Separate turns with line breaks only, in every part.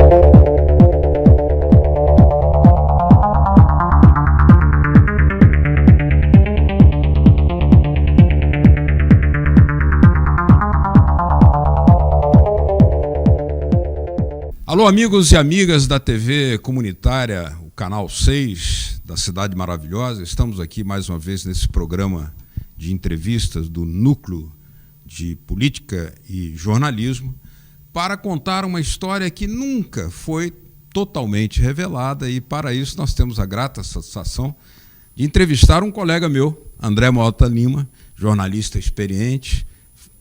Alô, amigos e amigas da TV comunitária, o Canal 6 da Cidade Maravilhosa. Estamos aqui mais uma vez nesse programa de entrevistas do Núcleo de Política e Jornalismo para contar uma história que nunca foi totalmente revelada, e para isso nós temos a grata satisfação de entrevistar um colega meu, André Mota Lima, jornalista experiente,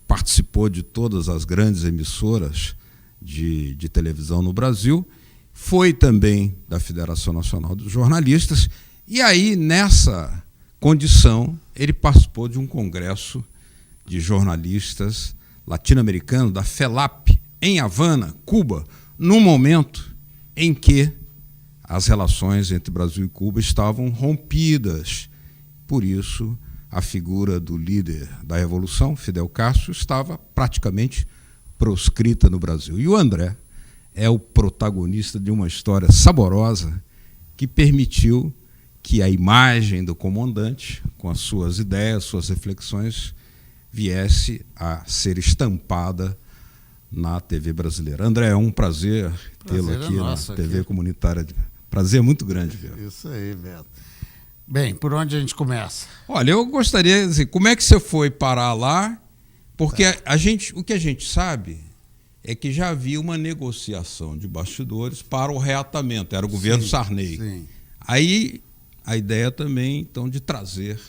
participou de todas as grandes emissoras de televisão no Brasil, foi também da Federação Nacional dos Jornalistas, e aí, nessa condição, ele participou de um congresso de jornalistas latino-americanos, da FELAP, em Havana, Cuba, num momento em que as relações entre Brasil e Cuba estavam rompidas. Por isso, a figura do líder da Revolução, Fidel Castro, estava praticamente proscrita no Brasil. E o André é o protagonista de uma história saborosa que permitiu que a imagem do comandante, com as suas ideias, suas reflexões, viesse a ser estampada na TV brasileira. André, é um prazer tê-lo aqui na TV comunitária. Prazer muito grande, Beto.
Isso aí, Beto. Bem, por onde a gente começa?
Olha, eu gostaria de dizer, como é que você foi parar lá? Porque o que a gente sabe é que já havia uma negociação de bastidores para o reatamento, era o governo Sarney.
Sim.
Aí a ideia também, então, de trazer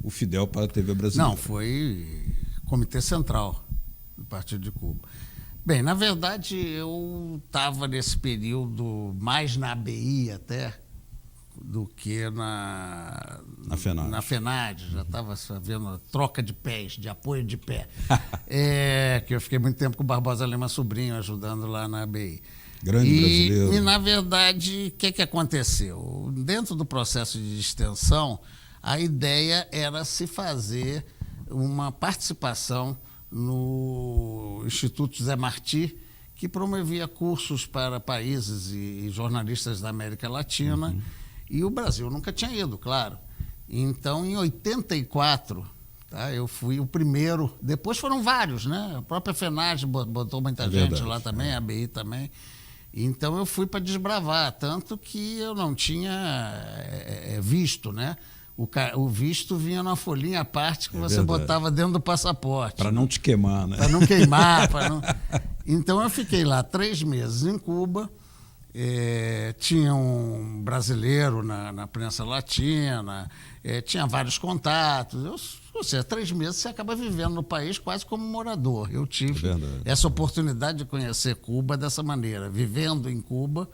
o Fidel para a TV brasileira.
Não, foi Comitê Central do Partido de Cuba. Bem, na verdade, eu estava nesse período mais na ABI até, do que na FENAD. Já estava havendo a troca de pés, de apoio de pé. Que eu fiquei muito tempo com o Barbosa Lima Sobrinho, ajudando lá na ABI.
Grande brasileiro.
E, na verdade, o que aconteceu? Dentro do processo de extensão, a ideia era se fazer uma participação no Instituto Zé Martí, que promovia cursos para países e jornalistas da América Latina. Uhum. E o Brasil nunca tinha ido, claro. Então, em 84, eu fui o primeiro. Depois foram vários, né? A própria FENAD botou muita gente lá também, a ABI também. Então, eu fui para desbravar, tanto que eu não tinha visto, né? O visto vinha na folhinha à parte que você botava dentro do passaporte.
Para não te queimar, né?
Para não queimar. Não... Então, eu fiquei lá 3 meses em Cuba. Tinha um brasileiro na prensa latina, tinha vários contatos. Ou seja, 3 meses você acaba vivendo no país quase como morador. Eu tive essa oportunidade de conhecer Cuba dessa maneira, vivendo em Cuba,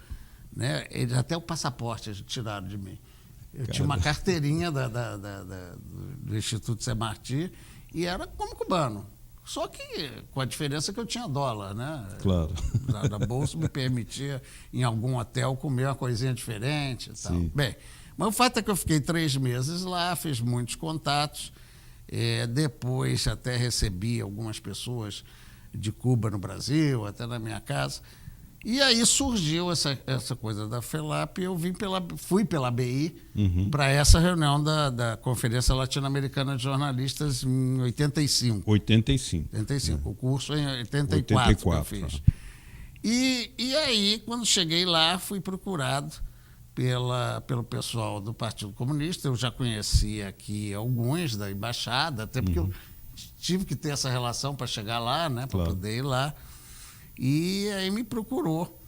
né? Até o passaporte tiraram de mim. Eu tinha uma carteirinha do Instituto Zé Martí e era como cubano. Só que com a diferença que eu tinha dólar, né?
Claro.
Da bolsa me permitia, em algum hotel, comer uma coisinha diferente e tal.
Sim.
Bem, mas o fato é que eu fiquei 3 meses lá, fiz muitos contatos. Depois até recebi algumas pessoas de Cuba no Brasil, até na minha casa. E aí surgiu essa coisa da FELAP e eu fui pela ABI para essa reunião da Conferência Latino-Americana de Jornalistas em 85. 85. O curso em 84 que eu fiz. E aí, quando cheguei lá, fui procurado pelo pessoal do Partido Comunista. Eu já conhecia aqui alguns da embaixada, até porque eu tive que ter essa relação para chegar lá, né, para poder ir lá. E aí me procurou.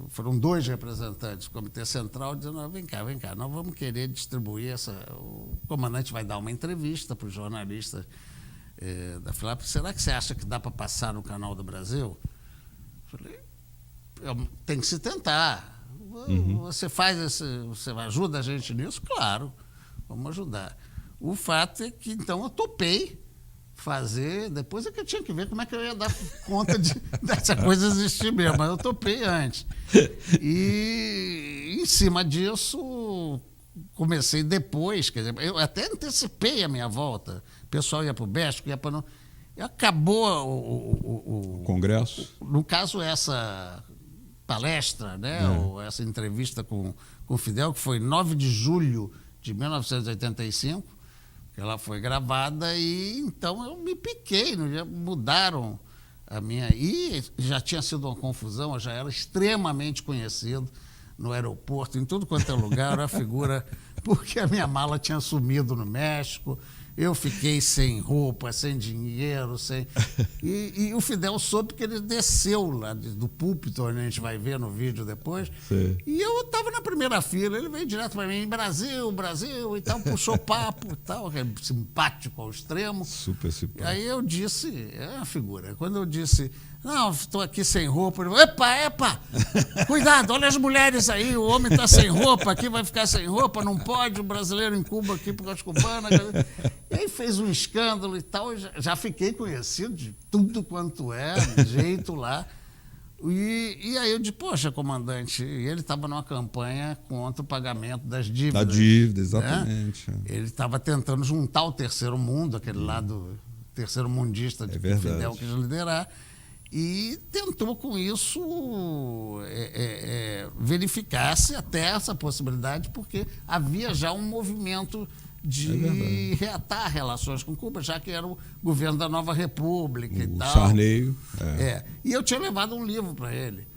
Foram 2 representantes do Comitê Central dizendo: vem cá, nós vamos querer distribuir o comandante vai dar uma entrevista para os jornalistas da FELAP. Será que você acha que dá para passar no Canal do Brasil? Falei, tem que se tentar. Você você ajuda a gente nisso? Claro, vamos ajudar. O fato é que então eu topei fazer, depois é que eu tinha que ver como é que eu ia dar conta dessa coisa existir mesmo, mas eu topei antes. E em cima disso, comecei depois, quer dizer, eu até antecipei a minha volta. O pessoal ia para o México, ia para... Acabou
O Congresso?
no caso, essa palestra, né, ou essa entrevista com o Fidel, que foi 9 de julho de 1985, que ela foi gravada, e então eu me piquei, já mudaram a minha... E já tinha sido uma confusão, eu já era extremamente conhecido no aeroporto, em tudo quanto é lugar, era a figura, porque a minha mala tinha sumido no México, eu fiquei sem roupa, sem dinheiro, sem... E o Fidel soube que ele desceu lá do púlpito, onde a gente vai ver no vídeo depois.
Sim.
E eu estava na primeira fila, ele veio direto para mim, Brasil, Brasil, e tal, puxou papo e tal, simpático ao extremo.
Super simpático.
Aí eu disse, é uma figura, quando eu disse, não, estou aqui sem roupa, ele falou, epa, cuidado, olha as mulheres aí, o homem está sem roupa, aqui vai ficar sem roupa, não pode, o brasileiro em Cuba aqui por causa cubana. E aí fez um escândalo e tal, já fiquei conhecido de tudo quanto é, jeito lá. E aí eu disse, poxa, comandante, e ele estava numa campanha contra o pagamento das dívidas.
Da dívida, exatamente.
Né? Ele estava tentando juntar o terceiro mundo, aquele lado terceiro mundista que o Fidel quis liderar, e tentou com isso verificar-se até essa possibilidade, porque havia já um movimento de reatar relações com Cuba, já que era o governo da Nova República e tal.
Sarney.
E eu tinha levado um livro para ele.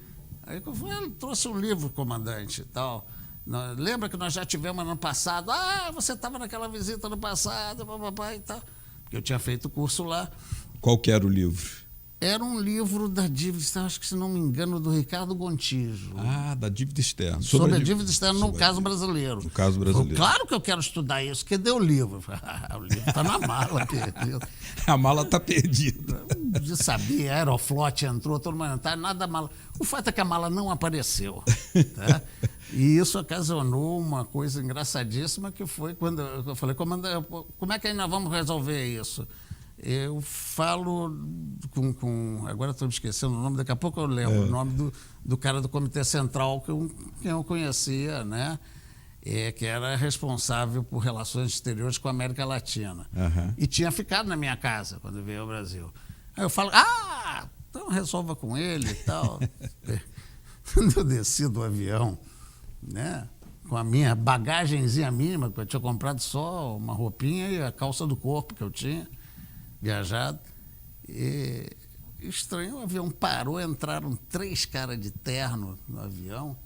Aí eu falei, ele trouxe um livro, comandante, e tal. Lembra que nós já tivemos ano passado? Ah, você estava naquela visita no passado, papapá e tal. Porque eu tinha feito o curso lá.
Qual que era o livro?
Era um livro da dívida externa, acho que, se não me engano, do Ricardo Gontijo.
Ah, da dívida externa.
Sobre a dívida externa no caso brasileiro.
No caso brasileiro.
Claro que eu quero estudar isso. Cadê o livro? O livro está na mala, perdido.
A mala está perdida.
Eu sabia, a Aeroflot entrou, todo mundo entrou, nada da mala. O fato é que a mala não apareceu. Tá? E isso ocasionou uma coisa engraçadíssima, que foi quando eu falei, comandante, como é que nós vamos resolver isso? Eu falo agora estou me esquecendo o nome, daqui a pouco eu lembro o nome do cara do Comitê Central que eu conhecia, né? Que era responsável por relações exteriores com a América Latina. E tinha ficado na minha casa quando veio ao Brasil. Aí eu falo, então resolva com ele e tal. Quando eu desci do avião, né? Com a minha bagagenzinha mínima, que eu tinha comprado só uma roupinha e a calça do corpo que eu tinha viajado, e estranho, o avião parou, entraram 3 caras de terno no avião,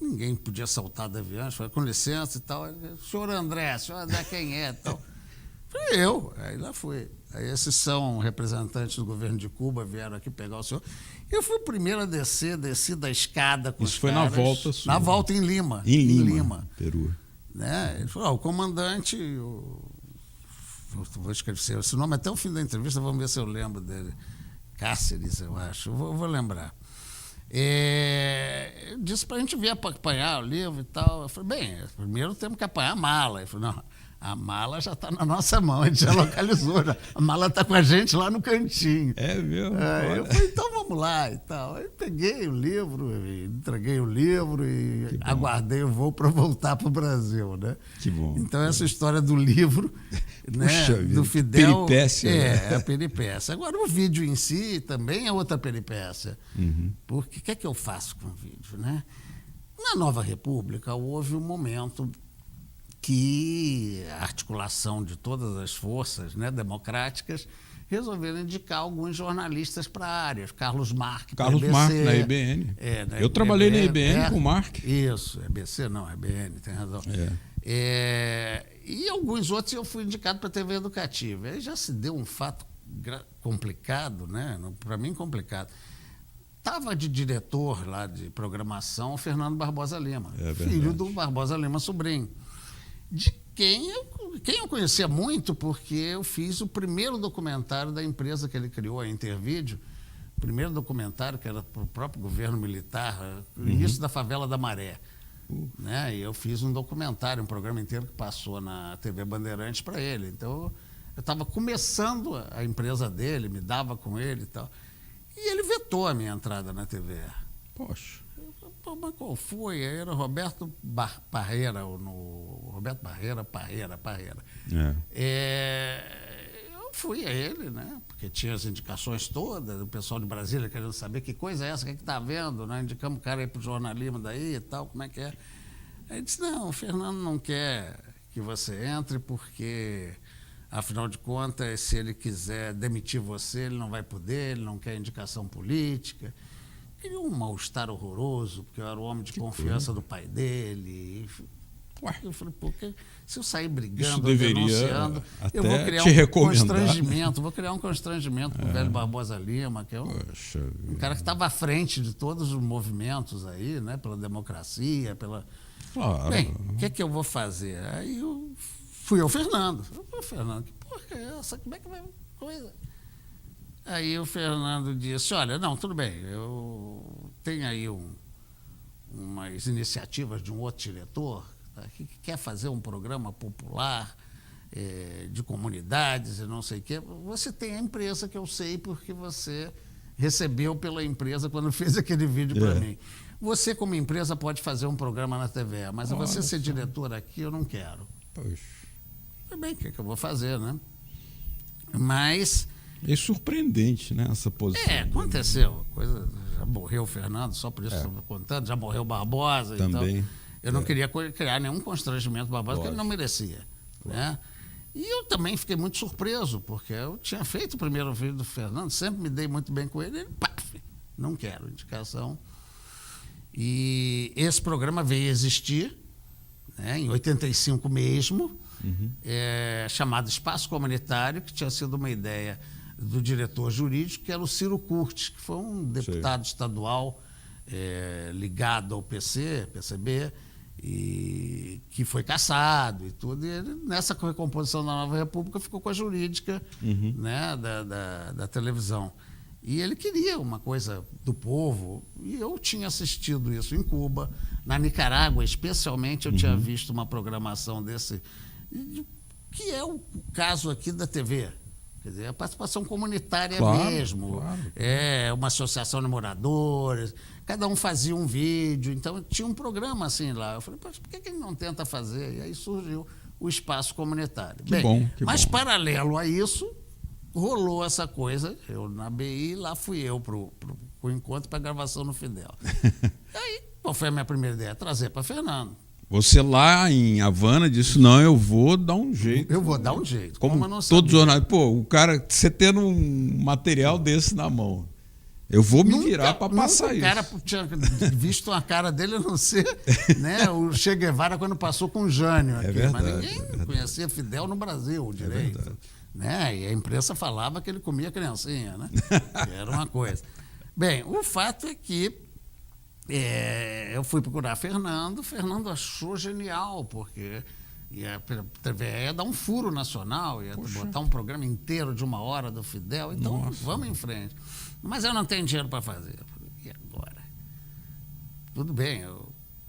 ninguém podia saltar do avião, falei, com licença e tal, senhor André quem é e tal? Falei, eu, aí lá fui. Aí esses são representantes do governo de Cuba, vieram aqui pegar o senhor. Eu fui o primeiro a desci da escada com
Isso
os
foi
caras.
na volta sua.
Na volta em Lima.
Em Lima, Peru.
Né? Ele falou, o comandante... Vou escrever esse nome até o fim da entrevista, vamos ver se eu lembro dele. Cáceres, eu acho. Vou lembrar. Eu disse para a gente vir apanhar o livro e tal. Eu falei, bem, primeiro temos que apanhar a mala. Ele falou, não, a mala já está na nossa mão, a gente já localizou. A mala está com a gente lá no cantinho.
É mesmo?
Eu falei, então vamos lá e tal. Aí peguei o livro, entreguei o livro e aguardei o voo para voltar para o Brasil, né?
Que bom.
Então essa história do livro, né,
Puxa vida,
do Fidel...
peripécia.
É a peripécia. Agora o vídeo em si também é outra peripécia. Porque o que é que eu faço com o vídeo, né? Na Nova República houve um momento que a articulação de todas as forças, né, democráticas resolveram indicar alguns jornalistas para a área. Carlos Marques,
Carlos Marques, na IBN. Eu trabalhei na IBN com o Marques.
Isso, EBC não, IBN, tem razão. E alguns outros eu fui indicado para a TV Educativa. Aí já se deu um fato complicado, né? Para mim complicado. Estava de diretor lá de programação o Fernando Barbosa Lima, filho do Barbosa Lima sobrinho, de quem eu conhecia muito, porque eu fiz o primeiro documentário da empresa que ele criou, a Intervídeo, o primeiro documentário que era para o próprio governo militar, o início da Favela da Maré. Né? E eu fiz um documentário, um programa inteiro que passou na TV Bandeirantes para ele. Então, eu estava começando a empresa dele, me dava com ele e tal. E ele vetou a minha entrada na TV.
Poxa.
Pô, mas qual foi? Aí era Roberto Parreira. Eu fui a ele, né? Porque tinha as indicações todas, o pessoal de Brasília querendo saber que coisa é essa, o que está vendo, né? Indicamos o cara aí para o jornalismo daí e tal, como é que é. Aí ele disse, não, o Fernando não quer que você entre porque, afinal de contas, se ele quiser demitir você, ele não vai poder, ele não quer indicação política. Criou um mal-estar horroroso, porque eu era o homem de confiança do pai dele. Ué. Eu falei, pô, se eu sair brigando, denunciando, eu vou criar um constrangimento, com o velho Barbosa Lima, que é um cara que estava à frente de todos os movimentos aí, né, pela democracia, pela...
Claro.
Bem, o que é que eu vou fazer? Aí eu fui ao Fernando. Falei, Fernando, que porra é essa? Como é que vai coisa? Aí o Fernando disse, olha, não, tudo bem, eu tenho aí umas iniciativas de um outro diretor que quer fazer um programa popular de comunidades e não sei o quê. Você tem a empresa que eu sei porque você recebeu pela empresa quando fez aquele vídeo para mim. Você, como empresa, pode fazer um programa na TV, mas você ser diretor aqui, eu não quero.
Poxa.
Tudo bem, o que é que eu vou fazer, né? Mas...
É surpreendente, né, essa posição.
Aconteceu. Coisa, já morreu o Fernando, só por isso estou contando, já morreu o Barbosa.
Também.
Então, eu não queria criar nenhum constrangimento Barbosa, porque ele não merecia. Né? E eu também fiquei muito surpreso, porque eu tinha feito o primeiro vídeo do Fernando, sempre me dei muito bem com ele, ele, paf, não quero indicação. E esse programa veio existir, né, em 85 mesmo, chamado Espaço Comunitário, que tinha sido uma ideia do diretor jurídico, que era o Ciro Curtis, que foi um deputado estadual ligado ao PCB, e que foi cassado e tudo. E ele, nessa recomposição da Nova República, ficou com a jurídica né, da televisão. E ele queria uma coisa do povo, e eu tinha assistido isso em Cuba, na Nicarágua especialmente, eu tinha visto uma programação desse, que é o caso aqui da TV. Quer dizer, a participação comunitária mesmo. Claro. É uma associação de moradores, cada um fazia um vídeo, então tinha um programa assim lá. Eu falei, por que ele não tenta fazer? E aí surgiu o Espaço Comunitário.
Que bom.
Paralelo a isso, rolou essa coisa, eu na BI, lá fui eu pro encontro para gravação no Fidel. Aí, qual foi a minha primeira ideia? Trazer para Fernando.
Você lá em Havana disse, não, eu vou dar um jeito.
Eu vou dar um jeito.
Como todo jornalista. Pô, o cara, você tendo um material desse na mão, eu vou me virar para passar isso.
O cara tinha visto a cara dele, a não ser né, o Che Guevara quando passou com o Jânio aqui.
Verdade,
mas ninguém conhecia Fidel no Brasil direito. Né? E a imprensa falava que ele comia criancinha, né? Era uma coisa. Bem, o fato é que eu fui procurar Fernando achou genial, porque a TV ia dar um furo nacional, ia botar um programa inteiro de 1 hora do Fidel, então vamos em frente. Mas eu não tenho dinheiro para fazer. Eu falei, e agora? Tudo bem,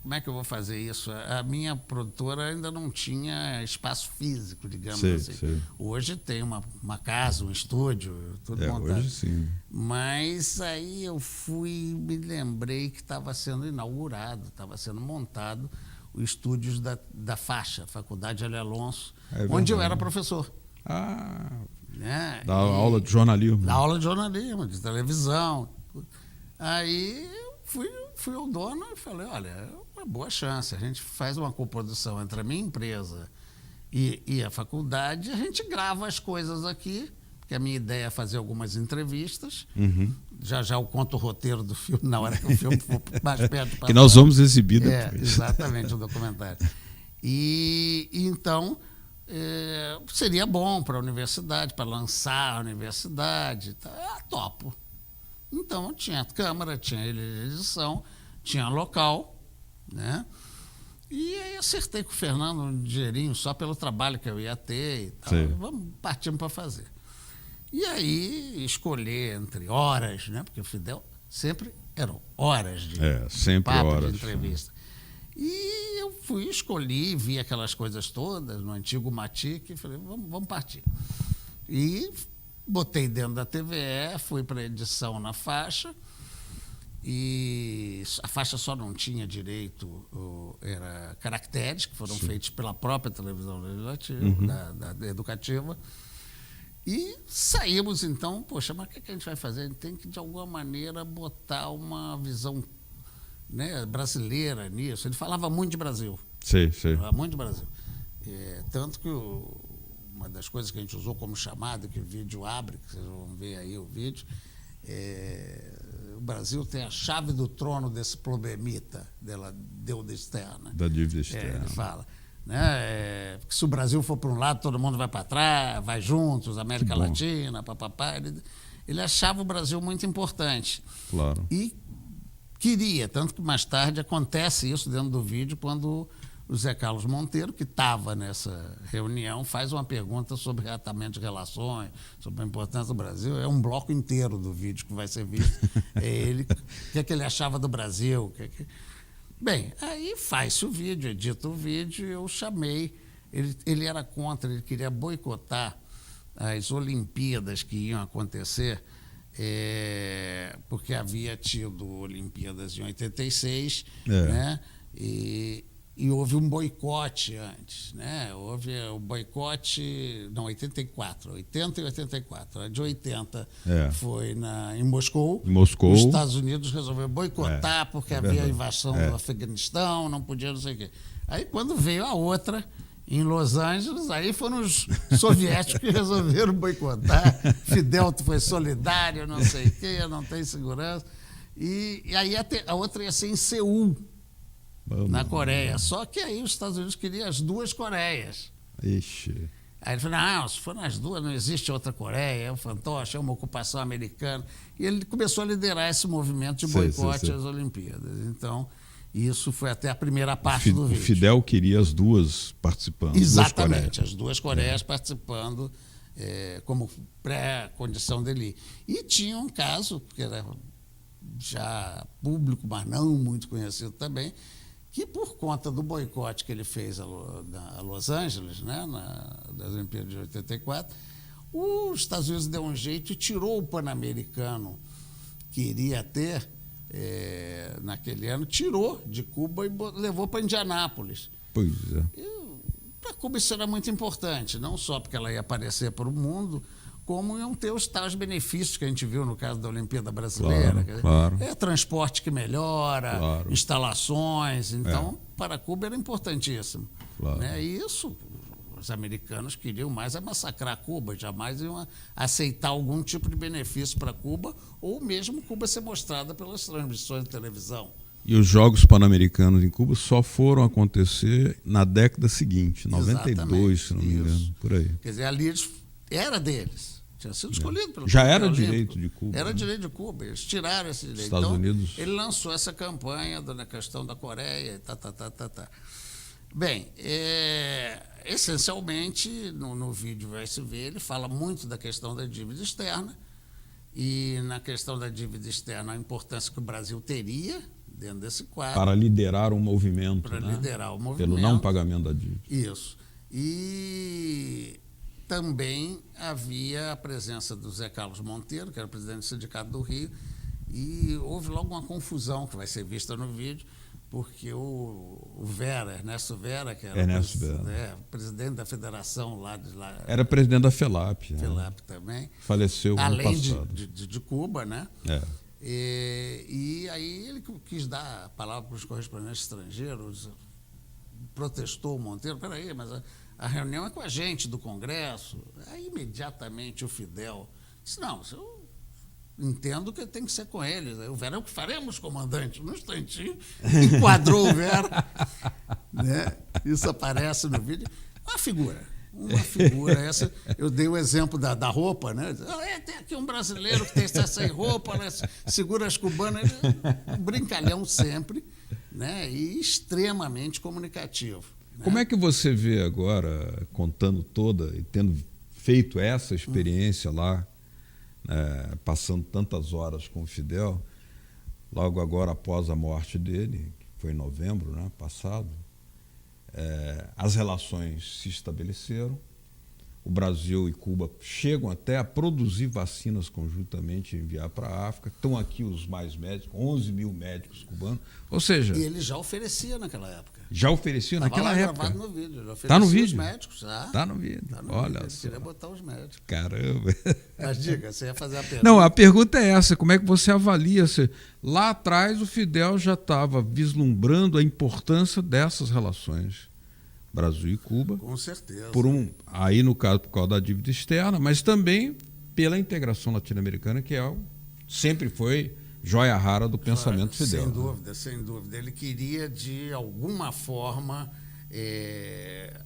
como é que eu vou fazer isso? A minha produtora ainda não tinha espaço físico, digamos assim. Sei. Hoje tem uma casa, um estúdio, tudo montado.
Hoje sim.
Mas aí eu me lembrei que estava sendo inaugurado, estava sendo montado o estúdio da Faixa, Faculdade Ali Alonso, onde eu era professor. Né?
Da aula de jornalismo.
Da aula de jornalismo, de televisão. Aí eu fui ao dono e falei, olha, é uma boa chance, a gente faz uma coprodução entre a minha empresa e a faculdade, a gente grava as coisas aqui, porque a minha ideia é fazer algumas entrevistas, já eu conto o roteiro do filme, na hora que o filme for mais perto.
Que nós vamos exibir depois.
Exatamente, o documentário. E então, seria bom para a universidade, para lançar a universidade, topo. Então, tinha câmera, tinha edição, tinha local, né? E aí acertei com o Fernando um dinheirinho só pelo trabalho que eu ia ter e tal. Vamos partimos para fazer. E aí escolher entre horas, né? Porque o Fidel sempre eram horas de papo, de entrevista. E eu escolhi, vi aquelas coisas todas no antigo Matic e falei, vamos partir. E botei dentro da TVE, fui para a edição na Faixa, e a Faixa só não tinha direito, era caracteres que foram feitos pela própria televisão legislativa, da educativa, E saímos, então, poxa, mas o que a gente vai fazer? A gente tem que, de alguma maneira, botar uma visão, né, brasileira nisso. Ele falava muito de Brasil.
Sim.
Falava muito de Brasil. Tanto que uma das coisas que a gente usou como chamada, que o vídeo abre, que vocês vão ver aí o vídeo, o Brasil tem a chave do trono desse problemita da dívida externa.
Da dívida externa.
Ele fala. Né? Que se o Brasil for para um lado, todo mundo vai para trás, vai juntos, América Latina, papapá. Ele achava o Brasil muito importante.
Claro.
E queria, tanto que mais tarde acontece isso dentro do vídeo, quando o Zé Carlos Monteiro, que estava nessa reunião, faz uma pergunta sobre reatamento de relações, sobre a importância do Brasil. É um bloco inteiro do vídeo que vai ser visto. O que ele achava do Brasil. Bem, aí faz-se o vídeo, edita o vídeo, eu chamei. Ele era contra, ele queria boicotar as Olimpíadas que iam acontecer, porque havia tido Olimpíadas em 86, né? E houve um boicote antes, né? Houve o boicote, não, 84, 80 e 84. A de 80 foi em Moscou. Os Estados Unidos resolveram boicotar porque havia a invasão do Afeganistão, não podia, não sei o quê. Aí, quando veio a outra, em Los Angeles, aí foram os soviéticos que resolveram boicotar. Fidel foi solidário, não sei o quê, não tem segurança. E aí a outra ia ser em Seul, na Coreia. Só que aí os Estados Unidos queriam as duas Coreias.
Ixi.
Aí ele falou, não, se for nas duas, não existe outra Coreia, é um fantoche, é uma ocupação americana. E ele começou a liderar esse movimento de boicote às Olimpíadas. Então, isso foi até a primeira parte do vídeo.
O Fidel queria as duas participando.
Exatamente, as duas Coreias participando como pré-condição dele. E tinha um caso, que era já público, mas não muito conhecido também, que por conta do boicote que ele fez a Los Angeles, né, das Olimpíadas de 84, os Estados Unidos deu um jeito e tirou o Pan-Americano que iria ter naquele ano, tirou de Cuba e levou para Indianápolis.
Pois é.
Para Cuba isso era muito importante, não só porque ela ia aparecer para o mundo, como iam ter os tais benefícios que a gente viu no caso da Olimpíada Brasileira.
Claro.
Transporte que melhora, instalações. Então, para Cuba era importantíssimo.
Claro.
Né? E isso, os americanos queriam mais massacrar Cuba, jamais iam aceitar algum tipo de benefício para Cuba, ou mesmo Cuba ser mostrada pelas transmissões de televisão.
E os Jogos Pan-Americanos em Cuba só foram acontecer na década seguinte, 92, se não me engano, por aí.
Quer dizer, ali era deles. Tinha sido escolhido pelo
Já era direito de Cuba.
Era direito de Cuba. Eles tiraram esse direito.
Estados Unidos.
Ele lançou essa campanha na questão da Coreia. Bem, essencialmente, no vídeo vai se ver, ele fala muito da questão da dívida externa. E na questão da dívida externa, a importância que o Brasil teria dentro desse quadro.
Para liderar o movimento.
Para liderar o movimento.
Pelo não pagamento da dívida.
Isso. E também havia a presença do Zé Carlos Monteiro, que era presidente do Sindicato do Rio, e houve logo uma confusão que vai ser vista no vídeo, porque o Ernesto Vera, que era presidente da federação lá de lá.
Era presidente da FELAP.
FELAP também.
Faleceu ano passado.
Além de Cuba, né? E aí ele quis dar a palavra para os correspondentes estrangeiros, protestou o Monteiro, peraí, mas a reunião é com a gente do Congresso. Aí imediatamente o Fidel disse, não, eu entendo que tem que ser com eles. O Vera é o que faremos, comandante. Num instantinho, enquadrou o Vera. Né? Isso aparece no vídeo. Uma figura. Essa, eu dei o exemplo da roupa, né? Tem aqui um brasileiro que tem essa roupa, né? Segura as cubanas. Um brincalhão sempre, né? E extremamente comunicativo. Né?
Como é que você vê agora, contando toda e tendo feito essa experiência lá, passando tantas horas com o Fidel, logo agora após a morte dele, que foi em novembro, né, passado, as relações se estabeleceram, o Brasil e Cuba chegam até a produzir vacinas conjuntamente e enviar para a África. Estão aqui os mais médicos, 11 mil médicos cubanos. Ou seja...
E ele já oferecia naquela época.
Já oferecia naquela época?
Gravado no vídeo.
Está no vídeo?
Os médicos, já.
Está no vídeo.
Tá no
Olha
vídeo.
só.
Queria botar os médicos.
Caramba.
Mas diga, você ia fazer a pergunta.
Não, a pergunta é essa. Como é que você avalia? Lá atrás o Fidel já estava vislumbrando a importância dessas relações Brasil e Cuba.
Com certeza.
Aí, no caso, por causa da dívida externa, mas também pela integração latino-americana, que sempre foi joia rara do pensamento Fidel.
Sem dúvida, sem dúvida. Ele queria, de alguma forma,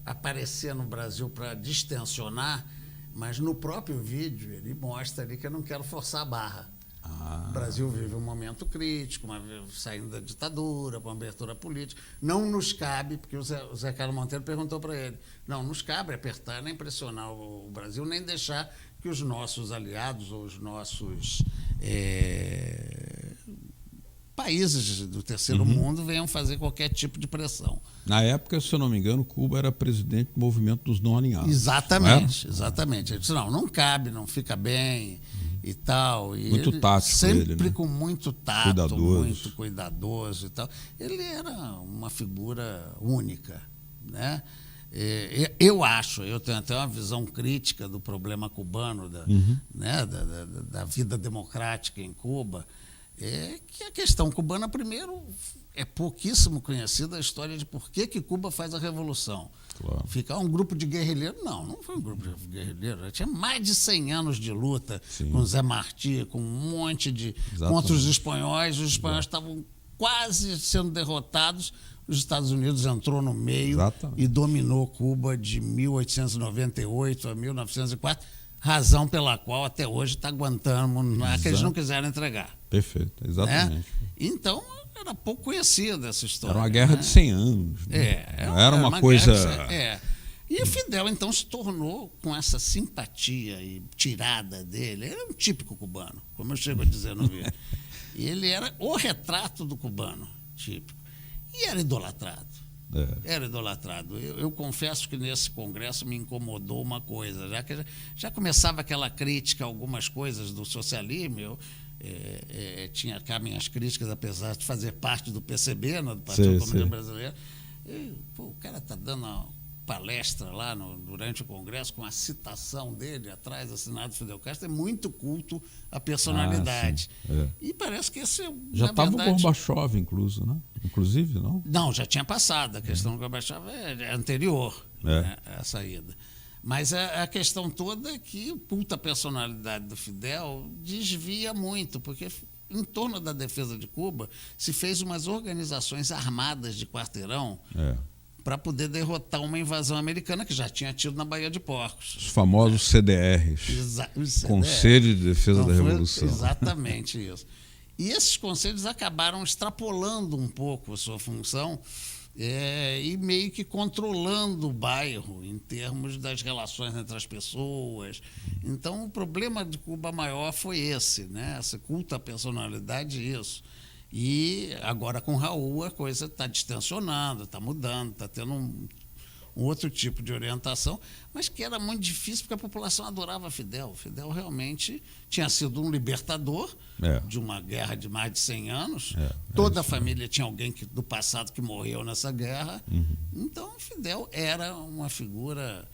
aparecer no Brasil para distensionar, mas no próprio vídeo ele mostra ali que eu não quero forçar a barra. O Brasil vive um momento crítico, saindo da ditadura, com abertura política. Não nos cabe, porque o Zé Carlos Monteiro perguntou para ele, não nos cabe apertar nem pressionar o Brasil, nem deixar que os nossos aliados ou os nossos países do terceiro mundo venham fazer qualquer tipo de pressão.
Na época, se eu não me engano, Cuba era presidente do movimento dos não alinhados.
Exatamente, exatamente. Ele disse, não cabe, não fica bem e tal. E
muito tático
sempre
ele, né?
Com muito tato, muito cuidadoso e tal. Ele era uma figura única, né? Eu tenho até uma visão crítica do problema cubano, da vida democrática em Cuba, que a questão cubana, primeiro, é pouquíssimo conhecida a história de por que Cuba faz a revolução.
Claro.
Ficar um grupo de guerrilheiros, não foi um grupo de guerrilheiros, já tinha mais de 100 anos de luta. Sim. Com Zé Martí, com um monte de... Exatamente. Contra os espanhóis estavam quase sendo derrotados. Os Estados Unidos entrou no meio. Exatamente. E dominou Cuba de 1898 a 1904, razão pela qual até hoje está Guantánamo, que eles não quiseram entregar. Perfeito, exatamente. Né? Então, era pouco conhecida essa história.
Era uma guerra de 100 anos. Né? Era uma coisa...
E o Fidel, então, se tornou, com essa simpatia e tirada dele, ele era um típico cubano, como eu chego a dizer no vídeo. E ele era o retrato do cubano, típico. E era idolatrado. Era idolatrado. Eu confesso que nesse congresso me incomodou uma coisa, já começava aquela crítica a algumas coisas do socialismo. Eu tinha cá minhas críticas, apesar de fazer parte do PCB, do Partido Comunista Brasileiro. O cara está dando uma palestra lá durante o congresso com a citação dele atrás, assinado Fidel Castro, é muito culto à personalidade. E parece que esse
já estava o Gorbachev incluso, né? Inclusive, não?
Não, já tinha passado. A questão do Gorbachev é anterior à saída. Mas a questão toda é que o culto à personalidade do Fidel desvia muito, porque em torno da defesa de Cuba se fez umas organizações armadas de quarteirão para poder derrotar uma invasão americana que já tinha tido na Baía de Porcos.
Os famosos CDRs. Conselho de Defesa da Revolução.
Exatamente isso. E esses conselhos acabaram extrapolando um pouco a sua função e meio que controlando o bairro em termos das relações entre as pessoas. Então, o problema de Cuba maior foi esse, né? Esse culto à personalidade, isso. E agora com Raul a coisa está distensionando, está mudando, está tendo um outro tipo de orientação, mas que era muito difícil porque a população adorava Fidel. Fidel realmente tinha sido um libertador de uma guerra de mais de 100 anos. Toda a família tinha alguém do passado que morreu nessa guerra. Então, Fidel era uma figura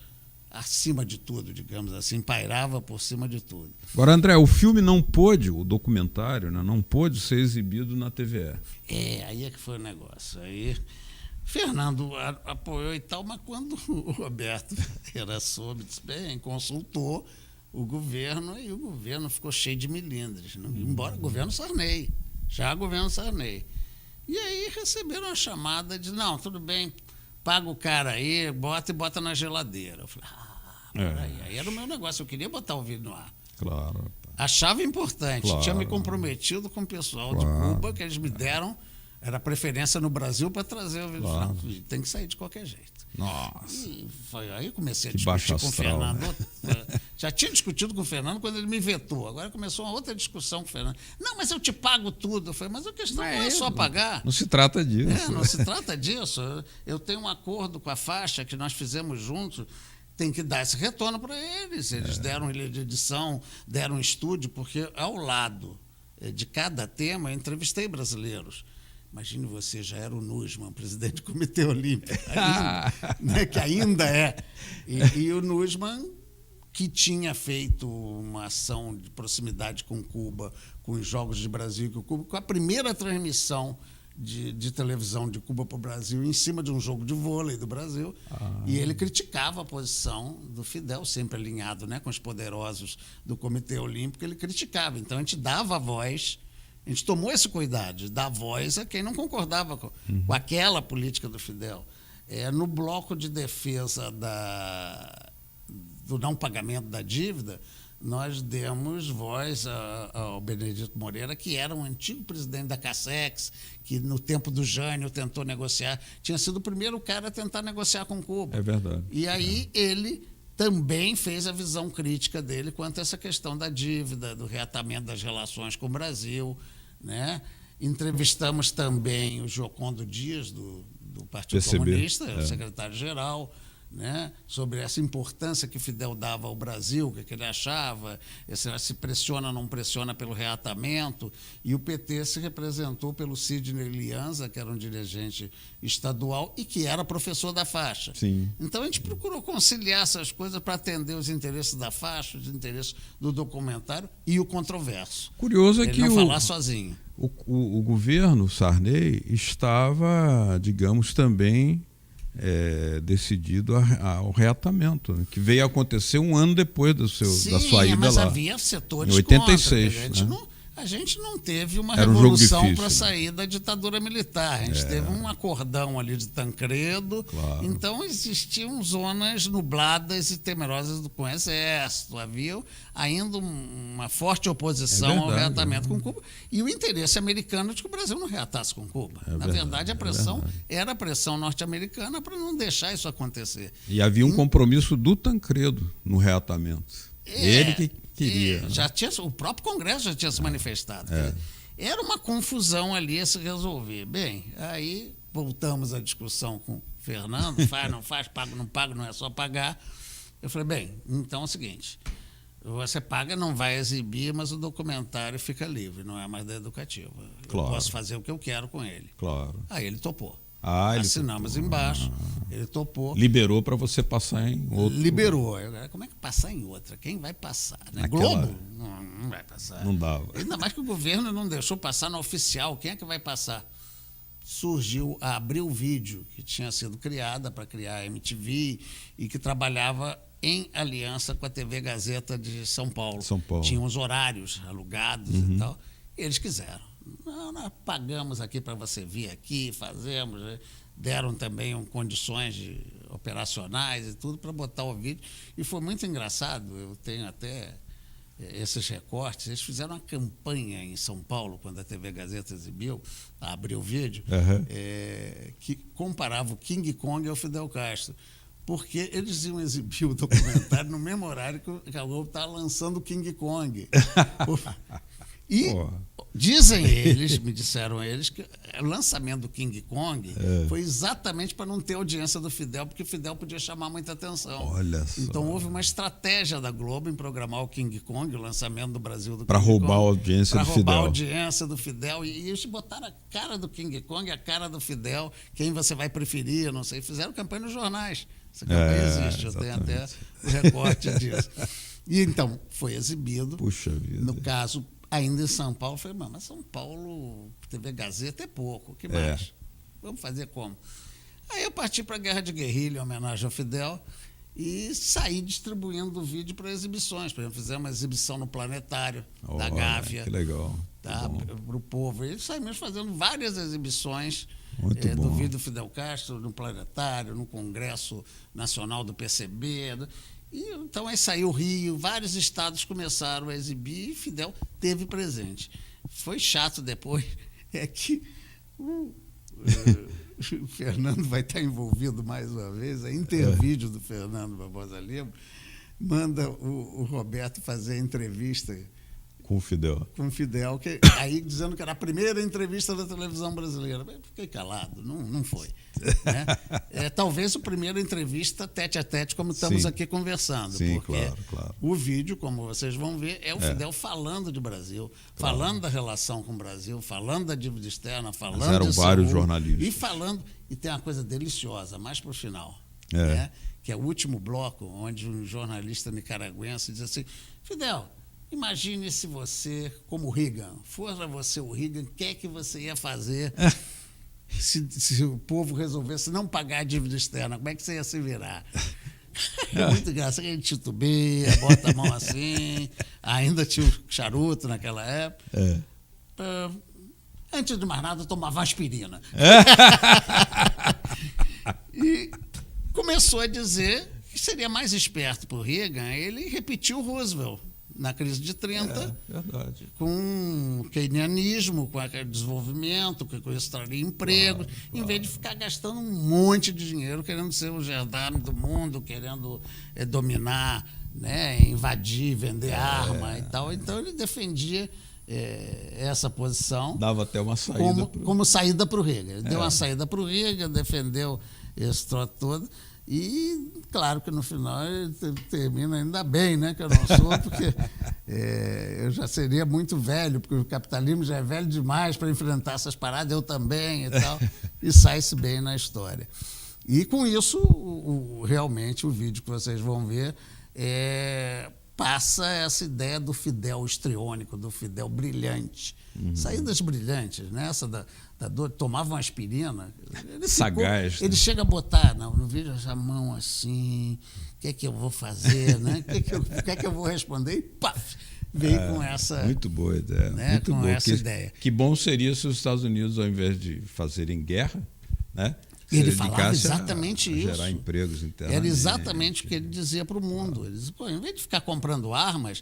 acima de tudo, digamos assim, pairava por cima de tudo.
Agora, André, o filme não pôde, o documentário, né, não pôde ser exibido na TVE.
Aí é que foi o negócio. Aí Fernando apoiou e tal, mas quando o Roberto soube, disse, bem, consultou o governo e o governo ficou cheio de milindres, embora o governo Sarney, E aí receberam a chamada de, não, tudo bem, paga o cara aí, bota na geladeira. Eu falei, aí era o meu negócio, eu queria botar o vídeo no ar.
Claro.
Achava importante, tinha me comprometido com o pessoal de Cuba, que eles me deram, era preferência no Brasil para trazer o vídeo. Não, tem que sair de qualquer jeito.
Nossa.
Aí eu comecei a discutir com o Fernando. Já tinha discutido com o Fernando quando ele me vetou. Agora começou uma outra discussão com o Fernando. Não, mas eu te pago tudo. Eu falei, mas a questão não é só pagar.
Não se trata disso.
Não se trata disso. Eu tenho um acordo com a faixa que nós fizemos juntos, tem que dar esse retorno para eles. Eles deram ilha de edição, deram estúdio, porque ao lado de cada tema eu entrevistei brasileiros. Imagine você, já era o Nussmann, presidente do Comitê Olímpico, ainda, né, que ainda é. E o Nussmann, que tinha feito uma ação de proximidade com Cuba, com os Jogos de Brasil e com Cuba, com a primeira transmissão de televisão de Cuba para o Brasil em cima de um jogo de vôlei do Brasil. E ele criticava a posição do Fidel, sempre alinhado, né, com os poderosos do Comitê Olímpico, ele criticava. Então, a gente dava voz, a gente tomou esse cuidado de dar voz a quem não concordava com aquela política do Fidel. No bloco de defesa do não pagamento da dívida, nós demos voz ao Benedito Moreira, que era um antigo presidente da Cassex, que no tempo do Jânio tentou negociar, tinha sido o primeiro cara a tentar negociar com Cuba.
É verdade.
E aí ele também fez a visão crítica dele quanto a essa questão da dívida, do reatamento das relações com o Brasil, né? Entrevistamos também o Giocondo Dias, do Partido Comunista, o secretário-geral, né, sobre essa importância que Fidel dava ao Brasil, o que ele achava, se pressiona ou não pressiona pelo reatamento, e o PT se representou pelo Sidney Lianza, que era um dirigente estadual e que era professor da faixa.
Sim.
Então a gente procurou conciliar essas coisas para atender os interesses da faixa, os interesses do documentário e o controverso.
Curioso é
ele
que
não falar sozinho.
O governo Sarney estava, digamos, também decidido ao reatamento, né, que veio a acontecer um ano depois da sua ida
mas
lá.
Havia setores
em 86.
Contra, a gente não teve uma
Era
revolução para sair da ditadura militar. A gente teve um acordão ali de Tancredo.
Claro.
Então, existiam zonas nubladas e temerosas com o Exército. Havia ainda uma forte oposição ao reatamento com Cuba. E o interesse americano de que o Brasil não reatasse com Cuba. Na verdade, a pressão era a pressão norte-americana para não deixar isso acontecer.
E havia um compromisso do Tancredo no reatamento. Ele que queria.
O próprio Congresso já tinha se manifestado. Era uma confusão ali a se resolver. Bem, aí voltamos à discussão com o Fernando, faz, não faz, pago, não pago, não é só pagar. Eu falei, bem, então é o seguinte, você paga, não vai exibir, mas o documentário fica livre, não é mais da Educativa.
Claro.
Eu posso fazer o que eu quero com ele.
Claro.
Aí ele topou.
Assinamos
embaixo, ele topou.
Liberou para você passar em outro.
Liberou. Como é que passar em outra? Quem vai passar? Né? Globo? Não vai passar.
Não dava.
Ainda mais que o governo não deixou passar na oficial. Quem é que vai passar? Surgiu a Abril Vídeo, que tinha sido criada para criar a MTV e que trabalhava em aliança com a TV Gazeta de São Paulo. Tinha uns horários alugados e tal. Eles quiseram. Não, nós pagamos aqui para você vir aqui, fazemos. Deram também condições operacionais e tudo para botar o vídeo. E foi muito engraçado, eu tenho até esses recortes. Eles fizeram uma campanha em São Paulo, quando a TV Gazeta exibiu, abriu o vídeo, que comparava o King Kong ao Fidel Castro. Porque eles iam exibir o documentário no mesmo horário que a Globo estava lançando o King Kong. E dizem eles, me disseram eles, que o lançamento do King Kong foi exatamente para não ter audiência do Fidel, porque o Fidel podia chamar muita atenção.
Olha só.
Então houve uma estratégia da Globo em programar o King Kong, o lançamento do Brasil do
Para roubar a audiência do Fidel.
Para roubar a audiência do Fidel. E eles botaram a cara do King Kong, a cara do Fidel, quem você vai preferir, não sei. Fizeram campanha nos jornais. Essa campanha existe, eu tenho até o recorte disso. E então, foi exibido.
Puxa vida.
No caso, ainda em São Paulo, eu falei, mas São Paulo, TV Gazeta é pouco, o que mais? Vamos fazer como? Aí eu parti para a Guerra de Guerrilha, em homenagem ao Fidel, e saí distribuindo o vídeo para exibições. Por exemplo, fizemos uma exibição no Planetário, da Gávea.
Que legal.
Tá, para o povo. E saímos fazendo várias exibições
do
vídeo do Fidel Castro, no Planetário, no Congresso Nacional do PCB. Então, aí saiu o Rio, vários estados começaram a exibir e Fidel teve presente. Foi chato depois, que o Fernando vai estar envolvido mais uma vez, a Intervídeo do Fernando Barbosa Lima manda o Roberto fazer a entrevista
Com o Fidel.
Com o Fidel, aí dizendo que era a primeira entrevista da televisão brasileira. Eu fiquei calado, não foi. Né? Talvez a primeira entrevista tete a tete, como estamos
Sim.
aqui conversando.
Sim,
porque
claro.
o vídeo, como vocês vão ver, é o Fidel falando de Brasil, falando da relação com o Brasil, falando da dívida externa, falando
Mas eram
de
vários
saúde,
jornalistas.
E tem uma coisa deliciosa, mais para o final,
É.
né? Que é o último bloco, onde um jornalista nicaragüense diz assim: Fidel, imagine se você, como Reagan, fosse você o Reagan, o que é que você ia fazer se o povo resolvesse não pagar a dívida externa? Como é que você ia se virar? É muito engraçado, a gente titubeia, bota a mão assim, ainda tinha o charuto naquela época. Antes de mais nada, eu tomava aspirina. E começou a dizer que seria mais esperto para o Reagan ele repetiu o Roosevelt na crise de 30,
verdade.
com o keynesianismo, com aquele desenvolvimento, que isso traria emprego, em vez de ficar gastando um monte de dinheiro querendo ser o gendarme do mundo, querendo dominar, né, invadir, vender arma e tal. Então ele defendia essa posição.
Dava até uma saída.
Como saída para o Reagan. Ele deu uma saída para o Reagan, defendeu esse troço todo. E, claro que no final ele termina ainda bem, né? Que eu não sou, porque eu já seria muito velho, porque o capitalismo já é velho demais para enfrentar essas paradas, eu também e tal, e sai-se bem na história. E com isso, realmente, o vídeo que vocês vão ver passa essa ideia do Fidel histriônico, do Fidel brilhante. Saídas brilhantes, né? Essa da dor, tomava uma aspirina.
Sagaz.
Ele chega a botar no vídeo a mão assim, o que é que eu vou fazer, né? O que é que eu vou responder? E paf! Veio com essa...
Muito boa ideia.
Né?
Muito
com
boa.
essa ideia.
Que bom seria se os Estados Unidos, ao invés de fazerem guerra, né?
Ele falava exatamente isso.
Gerar empregos internamente.
Era exatamente o que ele dizia para o mundo. Ele dizia, pô, em vez de ficar comprando armas,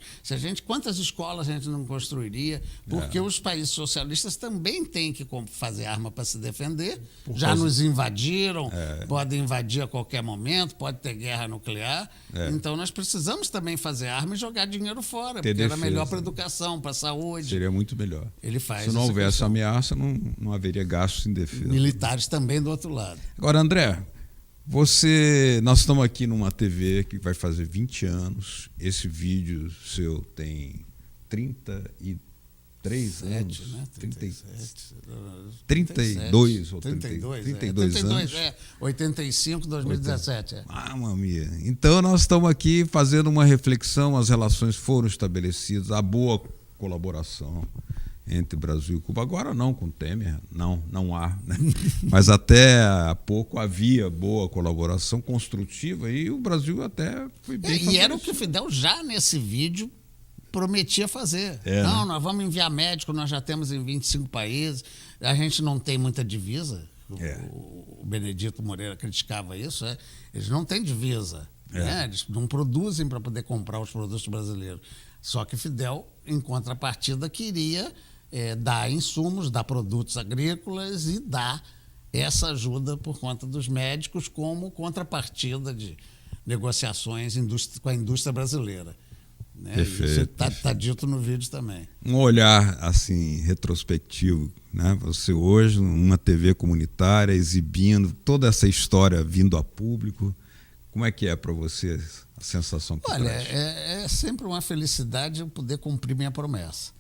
quantas escolas a gente não construiria? Porque os países socialistas também têm que fazer arma para se defender. Nos invadiram, podem invadir a qualquer momento, pode ter guerra nuclear. Então nós precisamos também fazer arma e jogar dinheiro fora, porque era melhor para a educação, para a saúde.
Seria muito melhor.
Ele faz.
Se não houvesse ameaça, não haveria gastos em defesa.
Militares também do outro lado.
Agora, André, nós estamos aqui numa TV que vai fazer 20 anos. Esse vídeo seu tem 33 anos.
Né?
32 ou
32
anos.
85, 2017.
Mamia. Então, nós estamos aqui fazendo uma reflexão, as relações foram estabelecidas, a boa colaboração entre Brasil e Cuba. Agora não, com Temer, não há. Né? Mas até há pouco havia boa colaboração construtiva e o Brasil até foi bem
E era o que o Fidel já nesse vídeo prometia fazer. Nós vamos enviar médico, nós já temos em 25 países, a gente não tem muita divisa. O Benedito Moreira criticava isso. Eles não têm divisa. Né? Eles não produzem para poder comprar os produtos brasileiros. Só que Fidel, em contrapartida, queria dar insumos, dar produtos agrícolas e dar essa ajuda por conta dos médicos como contrapartida de negociações com a indústria brasileira. Né? Isso está dito no vídeo também.
Um olhar assim retrospectivo, né? Você hoje, numa TV comunitária, exibindo toda essa história vindo a público, como é que é para você a sensação que
Olha,
traz?
é sempre uma felicidade eu poder cumprir minha promessa.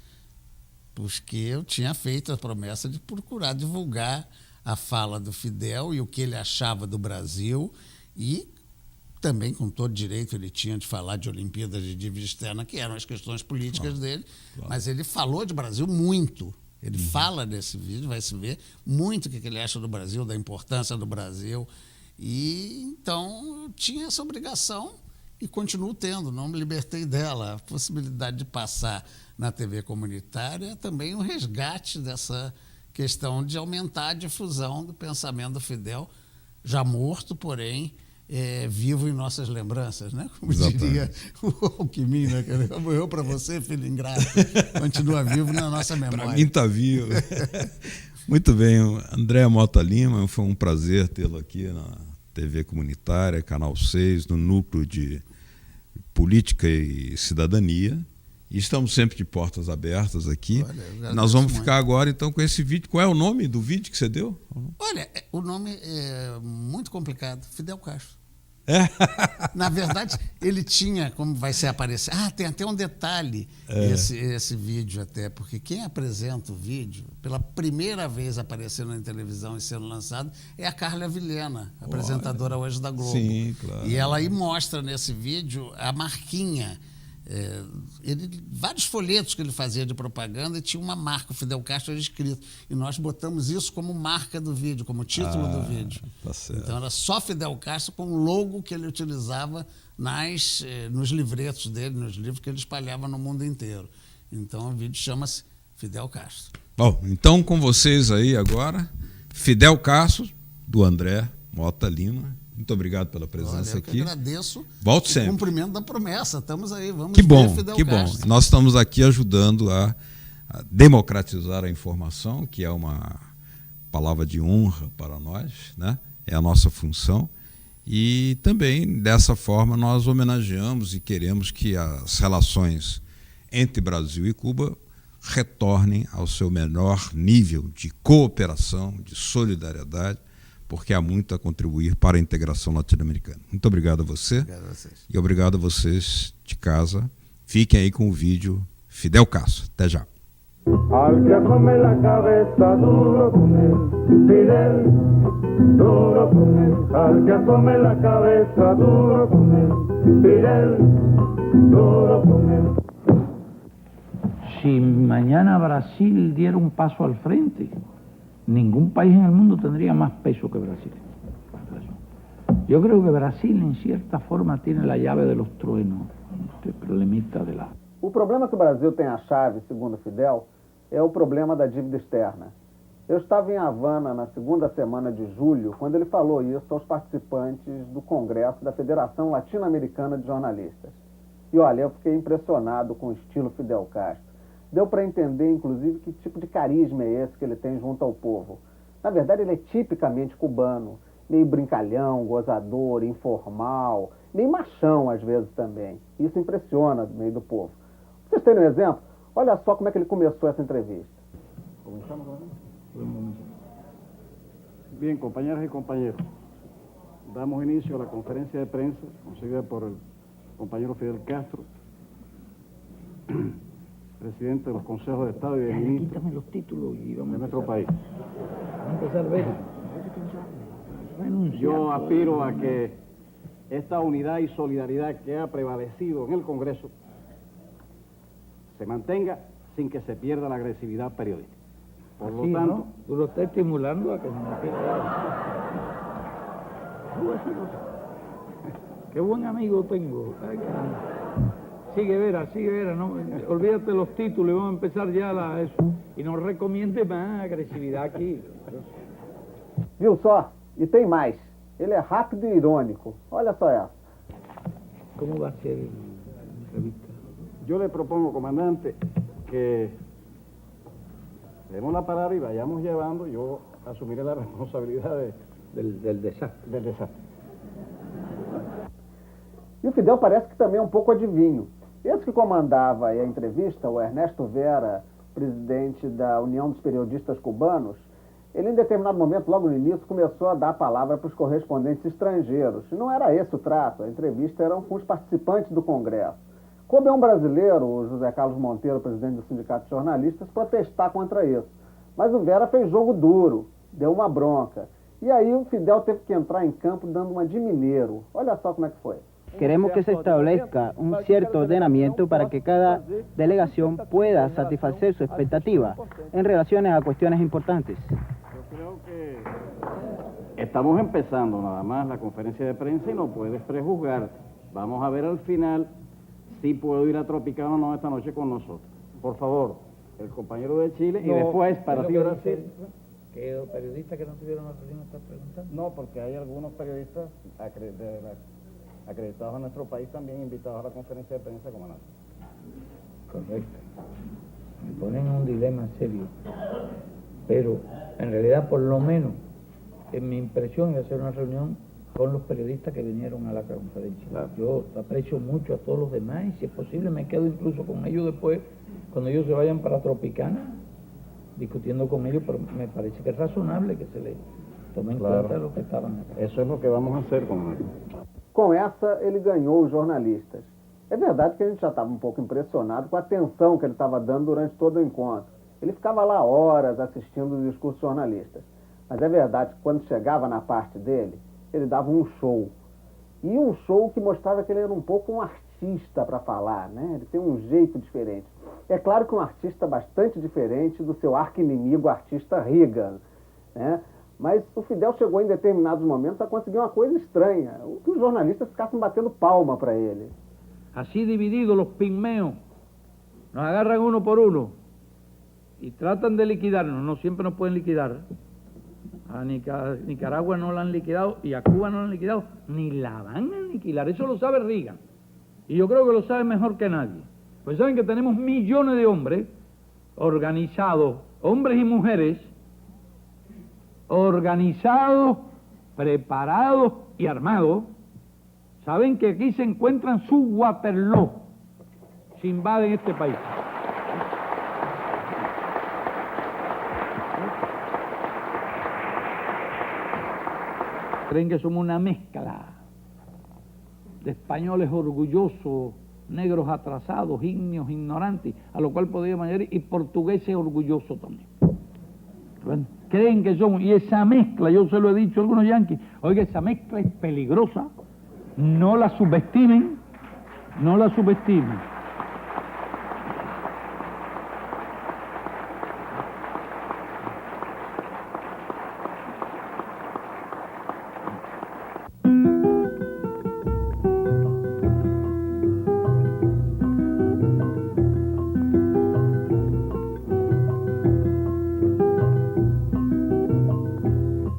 Porque eu tinha feito a promessa de procurar divulgar a fala do Fidel e o que ele achava do Brasil e também, com todo direito, ele tinha de falar de Olimpíadas de dívida externa, que eram as questões políticas dele, mas ele falou de Brasil muito. Ele fala nesse vídeo, vai se ver muito o que ele acha do Brasil, da importância do Brasil. E então eu tinha essa obrigação e continuo tendo, não me libertei dela. A possibilidade de passar na TV comunitária é também um resgate dessa questão de aumentar a difusão do pensamento do Fidel, já morto, porém vivo em nossas lembranças, né? Como diria o Alckmin, né? Morreu para você, filho ingrato, continua vivo na nossa memória.
Para mim está vivo. Muito bem, André Mota Lima, foi um prazer tê-lo aqui na TV Comunitária, Canal 6, no Núcleo de Política e Cidadania. E estamos sempre de portas abertas aqui.
Olha,
nós vamos ficar agora, então, com esse vídeo. Qual é o nome do vídeo que você deu?
Olha, o nome é muito complicado. Fidel Castro.
É?
Na verdade, ele tinha, como vai ser aparecer... tem até um detalhe esse vídeo até, porque quem apresenta o vídeo, pela primeira vez aparecendo na televisão e sendo lançado, é a Carla Vilhena, apresentadora hoje da Globo.
Sim, claro.
E ela aí mostra nesse vídeo a marquinha. Vários folhetos que ele fazia de propaganda e tinha uma marca, o Fidel Castro era escrito. E nós botamos isso como marca do vídeo, como título do vídeo.
Tá certo.
Então era só Fidel Castro com o logo que ele utilizava nos livretos dele, nos livros que ele espalhava no mundo inteiro. Então o vídeo chama-se Fidel Castro.
Bom, então com vocês aí agora, Fidel Castro, do André Mota Lima. Muito obrigado pela presença aqui.
Eu agradeço.
Volte sempre.
O cumprimento da promessa. Estamos aí, vamos
que bom,
ver Fidel
que
Castro.
bom. Nós estamos aqui ajudando a democratizar a informação, que é uma palavra de honra para nós, né? É a nossa função. E também, dessa forma, nós homenageamos e queremos que as relações entre Brasil e Cuba retornem ao seu menor nível de cooperação, de solidariedade, porque há muito a contribuir para a integração latino-americana. Muito obrigado a você.
Obrigado a vocês.
E obrigado a vocês de casa. Fiquem aí com o vídeo Fidel Castro. Até já.
Al que asome la cabeza duro con él, Fidel, duro con él. Al que asome la cabeza duro con él, Fidel, duro con él.
Si mañana Brasil diera un paso al frente, ningún país en el mundo tendría más peso que Brasil. Yo creo que Brasil, en cierta forma, tiene la llave de los truenos, este problemita de la...
O problema que o Brasil tem a chave, segundo Fidel, é o problema da dívida externa. Eu estava em Havana na segunda semana de julho, quando ele falou isso aos participantes do Congresso da Federação Latino-Americana de Jornalistas. E olha, eu fiquei impressionado com o estilo Fidel Castro. Deu para entender, inclusive, que tipo de carisma é esse que ele tem junto ao povo. Na verdade, ele é tipicamente cubano, meio brincalhão, gozador, informal, meio machão às vezes também. Isso impressiona no meio do povo. Pra vocês terem um exemplo, olha só como é que ele começou essa entrevista.
Bien, compañeras y compañeros, damos inicio a la conferencia de prensa concebida por el compañero Fidel Castro, presidente de los consejos de Estado y de ministros
Quítame los títulos y vamos
de
a
nuestro
empezar.
país.
Vamos a empezar, ve. Renuncia.
Yo aspiro a que esta unidad y solidaridad que ha prevalecido en el Congreso se mantenga sin que se pierda la agresividad periodística. Por lo
Así,
tanto,
¿no? Tú lo estás estimulando a que se me quede. Qué buen amigo tengo. Ay, caramba. Sigue Vera, no, olvídate los títulos y vamos a empezar ya eso. Y no recomiende más agresividad aquí.
Viu só? E tem mais. Ele é rápido e irônico. Olha só essa.
¿Cómo va a ser la entrevista?
yo le propongo, comandante, que demos la palabra y vayamos llevando, yo asumiré la responsabilidad
Del desastre.
del desastre.
E o Fidel parece que também é um pouco adivinho. Esse que comandava a entrevista, o Ernesto Vera, presidente da União dos Periodistas Cubanos, ele em determinado momento, logo no início, começou a dar a palavra para os correspondentes estrangeiros. E não era esse o trato, a entrevista era com os participantes do Congresso. Coube a um brasileiro, o José Carlos Monteiro, presidente do Sindicato de Jornalistas, protestar contra isso. Mas o Vera fez jogo duro, deu uma bronca. E aí o Fidel teve que entrar em campo dando uma de mineiro. Olha só como é que foi.
Queremos que se establezca un cierto ordenamiento para que cada delegación pueda satisfacer su expectativa en relación a cuestiones importantes.
Yo creo que estamos empezando nada más la conferencia de prensa y no puedes prejuzgar. Vamos a ver al final si puedo ir a Tropicana o no esta noche con nosotros. Por favor, el compañero de Chile y después para ti Brasil.
¿Qué periodistas que no tuvieron la reunión están preguntando?
No, porque hay algunos periodistas acreditados en nuestro país también invitados a la conferencia de prensa como nosotros.
Correcto. Me ponen en un dilema serio. Pero, en realidad, por lo menos, en mi impresión, de hacer una reunión con los periodistas que vinieron a la conferencia.
Claro.
Yo aprecio mucho a todos los demás y si es posible me quedo incluso con ellos después, cuando ellos se vayan para Tropicana, discutiendo con ellos, pero me parece que es razonable que se les tome en cuenta lo que estaban acá.
Eso es lo que vamos a hacer con él.
Com essa, ele ganhou os jornalistas. É verdade que a gente já estava um pouco impressionado com a atenção que ele estava dando durante todo o encontro. Ele ficava lá horas assistindo os discursos jornalistas. Mas é verdade que quando chegava na parte dele, ele dava um show. E um show que mostrava que ele era um pouco um artista para falar, né? Ele tem um jeito diferente. É claro que um artista bastante diferente do seu arqui-inimigo, o artista Reagan, né? Mas o Fidel chegou em determinados momentos a conseguir uma coisa estranha, que os jornalistas ficassem batendo palma para ele.
Así divididos los pigmeos, nos agarran uno por uno y tratan de liquidarnos, no siempre nos pueden liquidar. A Nicaragua no la han liquidado y a Cuba no la han liquidado, ni la van a aniquilar, eso lo sabe Reagan. Y yo creo que lo sabe mejor que nadie. Pues saben que tenemos millones de hombres organizados, hombres y mujeres, organizados, preparados y armados. Saben que aquí se encuentran su Waterloo si invaden este país. Creen que somos una mezcla de españoles orgullosos, negros atrasados, ignios, ignorantes, a lo cual podríamos añadir, y portugueses orgullosos también. Bueno, creen que somos, y esa mezcla, yo se lo he dicho a algunos yanquis, oiga, esa mezcla es peligrosa, no la subestimen, no la subestimen.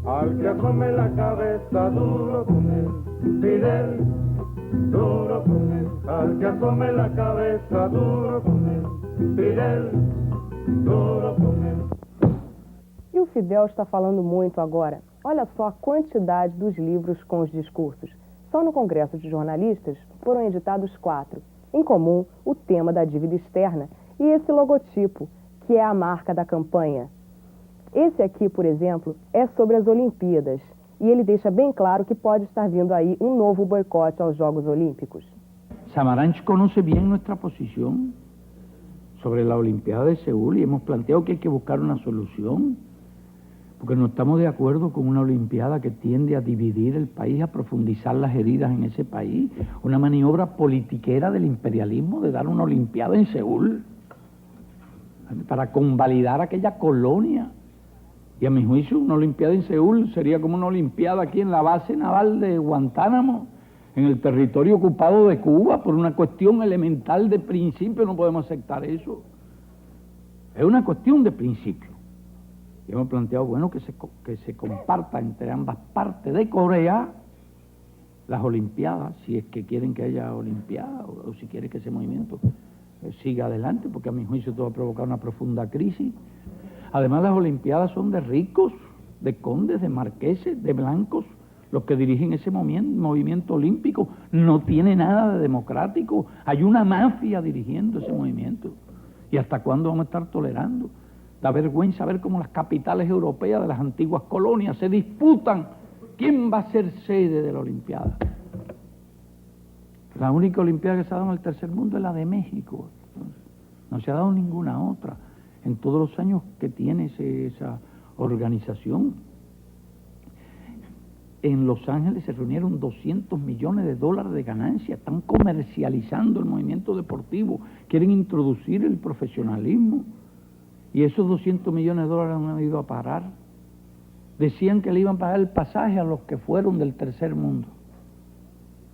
Al que asome la cabeza duro con él, Fidel, duro con él. Al que asome la cabeza duro com ele, Fidel, duro com ele.
E o Fidel está falando muito agora. Olha só a quantidade dos livros com os discursos. Só no Congresso de Jornalistas foram editados 4. Em comum, o tema da dívida externa e esse logotipo, que é a marca da campanha. Esse aqui, por exemplo, é sobre as Olimpíadas e ele deixa bem claro que pode estar vindo aí um novo boicote aos Jogos Olímpicos.
Samaranch conoce bien nuestra posición sobre la Olimpiada de Seúl y hemos planteado que hay que buscar una solución, porque no estamos de acuerdo con una Olimpiada que tiende a dividir el país, a profundizar las heridas en ese país, una maniobra politiquera del imperialismo de dar una Olimpiada en Seúl para convalidar aquella colonia. Y a mi juicio una Olimpiada en Seúl sería como una Olimpiada aquí en la base naval de Guantánamo, en el territorio ocupado de Cuba, por una cuestión elemental de principio. No podemos aceptar eso. Es una cuestión de principio. Y hemos planteado, bueno, que se comparta entre ambas partes de Corea las Olimpiadas, si es que quieren que haya Olimpiadas, o si quieren que ese movimiento siga adelante, porque a mi juicio esto va a provocar una profunda crisis. Además, las Olimpiadas son de ricos, de condes, de marqueses, de blancos. Los que dirigen ese movimiento olímpico. No tiene nada de democrático. Hay una mafia dirigiendo ese movimiento. ¿Y hasta cuándo vamos a estar tolerando? Da vergüenza ver cómo las capitales europeas de las antiguas colonias se disputan quién va a ser sede de la Olimpiada. La única Olimpiada que se ha dado en el tercer mundo es la de México. No se ha dado ninguna otra en todos los años que tiene esa organización. En Los Ángeles se reunieron $200 millones de ganancia. Están comercializando el movimiento deportivo. Quieren introducir el profesionalismo. Y esos $200 millones no han ido a parar. Decían que le iban a pagar el pasaje a los que fueron del tercer mundo.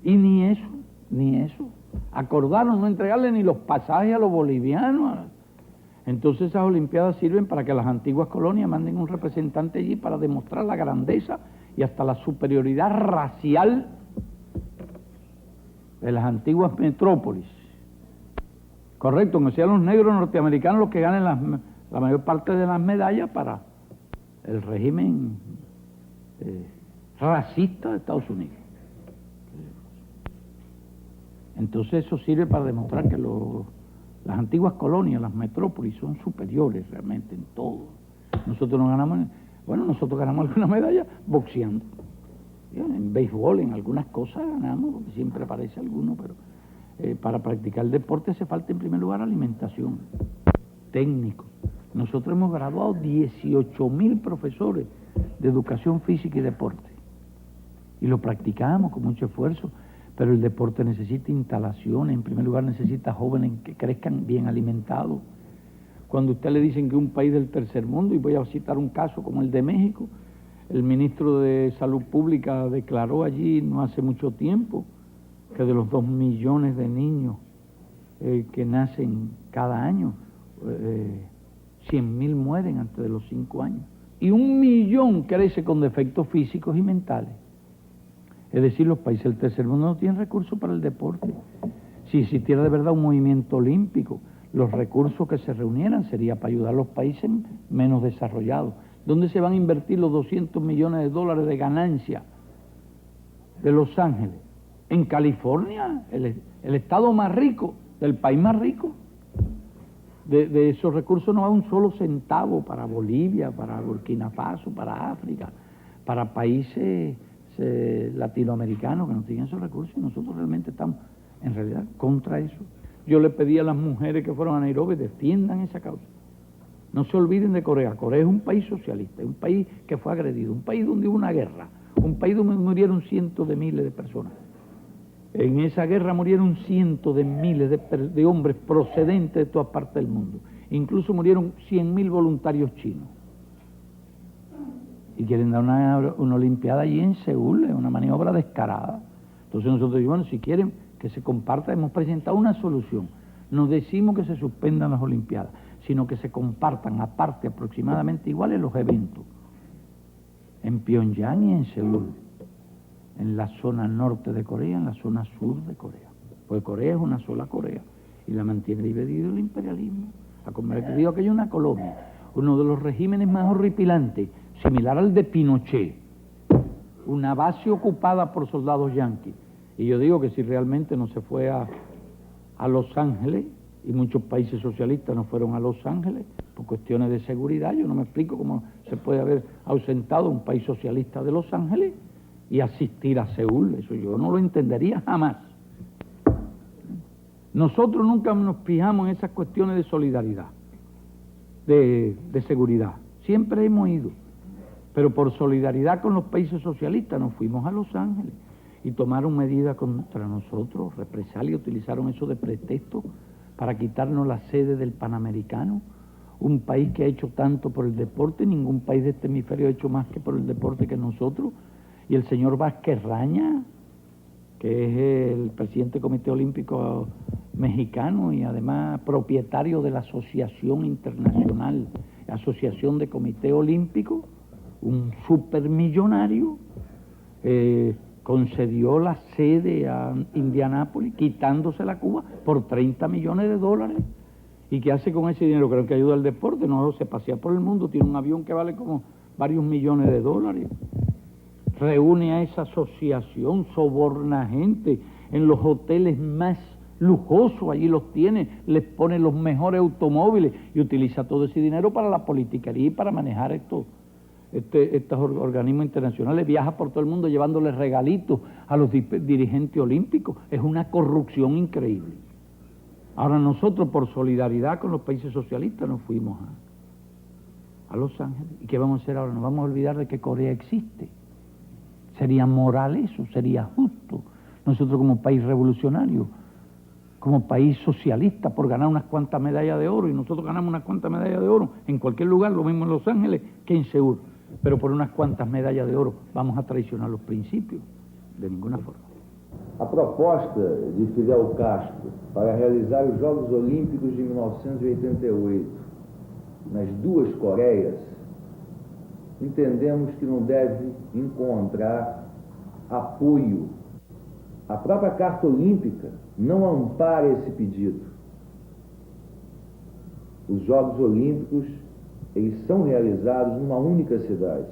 Y ni eso. Acordaron no entregarle ni los pasajes a los bolivianos. Entonces esas Olimpiadas sirven para que las antiguas colonias manden un representante allí para demostrar la grandeza y hasta la superioridad racial de las antiguas metrópolis. Correcto, que sean los negros norteamericanos los que ganen la mayor parte de las medallas para el régimen racista de Estados Unidos. Entonces eso sirve para demostrar que las antiguas colonias, las metrópolis, son superiores realmente en todo. Nosotros ganamos alguna medalla boxeando. En béisbol, en algunas cosas ganamos, porque siempre aparece alguno, pero para practicar el deporte hace falta en primer lugar alimentación, técnico. Nosotros hemos graduado 18.000 profesores de educación física y deporte. Y lo practicamos con mucho esfuerzo, pero el deporte necesita instalaciones, en primer lugar necesita jóvenes que crezcan bien alimentados. Cuando usted le dicen que un país del tercer mundo, y voy a citar un caso como el de México, el ministro de Salud Pública declaró allí no hace mucho tiempo que de los 2 millones de niños que nacen cada año, 100.000 mueren antes de los 5 años. Y 1 millón crece con defectos físicos y mentales. Es decir, los países del tercer mundo no tienen recursos para el deporte. Si existiera de verdad un movimiento olímpico, los recursos que se reunieran sería para ayudar a los países menos desarrollados. ¿Dónde se van a invertir los 200 millones de dólares de ganancia de Los Ángeles? En California, el estado más rico, del país más rico. De esos recursos no va un solo centavo para Bolivia, para Burkina Faso, para África, para países latinoamericanos que no tienen esos recursos, y nosotros realmente estamos, en realidad, contra eso. Yo le pedí a las mujeres que fueron a Nairobi, defiendan esa causa. No se olviden de Corea. Corea es un país socialista, un país que fue agredido, un país donde hubo una guerra, un país donde murieron cientos de miles de personas. En esa guerra murieron cientos de miles de hombres procedentes de todas partes del mundo. Incluso murieron 100.000 voluntarios chinos. Y quieren dar una olimpiada allí en Seúl, es una maniobra descarada. Entonces nosotros decimos, bueno, si quieren que se comparta, hemos presentado una solución. No decimos que se suspendan las olimpiadas, sino que se compartan aparte aproximadamente iguales los eventos. En Pyongyang y en Seúl, en la zona norte de Corea, en la zona sur de Corea. Porque Corea es una sola Corea y la mantiene dividido el imperialismo. Ha convertido aquello en una colonia, uno de los regímenes más horripilantes, similar al de Pinochet, una base ocupada por soldados yanquis. Y yo digo que si realmente no se fue a Los Ángeles, y muchos países socialistas no fueron a Los Ángeles por cuestiones de seguridad, yo no me explico cómo se puede haber ausentado un país socialista de Los Ángeles y asistir a Seúl. Eso yo no lo entendería jamás. Nosotros nunca nos fijamos en esas cuestiones de solidaridad, de seguridad. Siempre hemos ido, pero por solidaridad con los países socialistas nos fuimos a Los Ángeles y tomaron medidas contra nosotros, represalia, utilizaron eso de pretexto para quitarnos la sede del Panamericano, un país que ha hecho tanto por el deporte. Ningún país de este hemisferio ha hecho más que por el deporte que nosotros. Y el señor Vázquez Raña, que es el presidente del Comité Olímpico Mexicano y además propietario de la Asociación Internacional, Asociación de Comité Olímpico, un supermillonario, concedió la sede a Indianápolis, quitándosela a Cuba por 30 millones de dólares. ¿Y qué hace con ese dinero? Creo que ayuda al deporte, no se pasea por el mundo, tiene un avión que vale como varios millones de dólares. Reúne a esa asociación, soborna gente en los hoteles más lujosos, allí los tiene, les pone los mejores automóviles y utiliza todo ese dinero para la politiquería y para manejar estos organismos internacionales. Viaja por todo el mundo llevándoles regalitos a los dirigentes olímpicos. Es una corrupción increíble. Ahora nosotros, por solidaridad con los países socialistas, nos fuimos a Los Ángeles. ¿Y qué vamos a hacer ahora? Nos vamos a olvidar de que Corea existe. Sería moral eso, sería justo. Nosotros como país revolucionario, como país socialista, por ganar unas cuantas medallas de oro, y nosotros ganamos unas cuantas medallas de oro en cualquier lugar, lo mismo en Los Ángeles que en Seúl, pero por unas cuantas medallas de oro vamos a traicionar los principios, de ninguna forma.
A proposta de Fidel Castro para realizar os Jogos Olímpicos de 1988 nas duas Coreias, entendemos que não deve encontrar apoio. A própria Carta Olímpica não ampara esse pedido. Os Jogos Olímpicos, eles são realizados numa única cidade.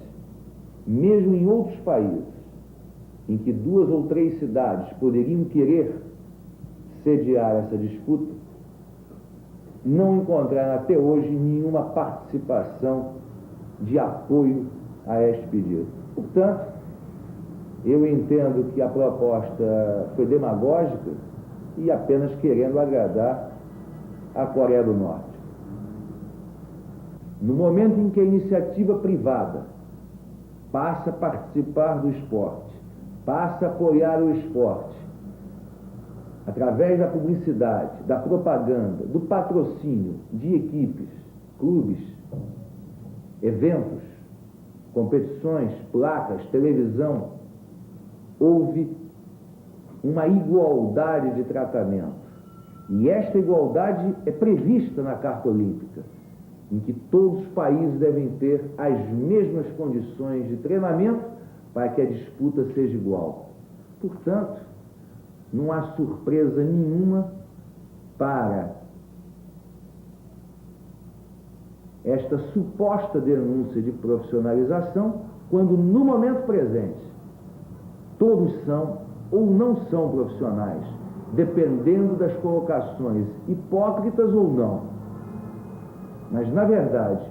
Mesmo em outros países, em que 2 ou 3 cidades poderiam querer sediar essa disputa, não encontraram até hoje nenhuma participação de apoio a este pedido. Portanto, eu entendo que a proposta foi demagógica e apenas querendo agradar a Coreia do Norte. No momento em que a iniciativa privada passa a participar do esporte, passa a apoiar o esporte, através da publicidade, da propaganda, do patrocínio de equipes, clubes, eventos, competições, placas, televisão, houve uma igualdade de tratamento. E esta igualdade é prevista na Carta Olímpica, em que todos os países devem ter as mesmas condições de treinamento para que a disputa seja igual. Portanto, não há surpresa nenhuma para esta suposta denúncia de profissionalização, quando no momento presente todos são ou não são profissionais, dependendo das colocações hipócritas ou não. Mas, na verdade,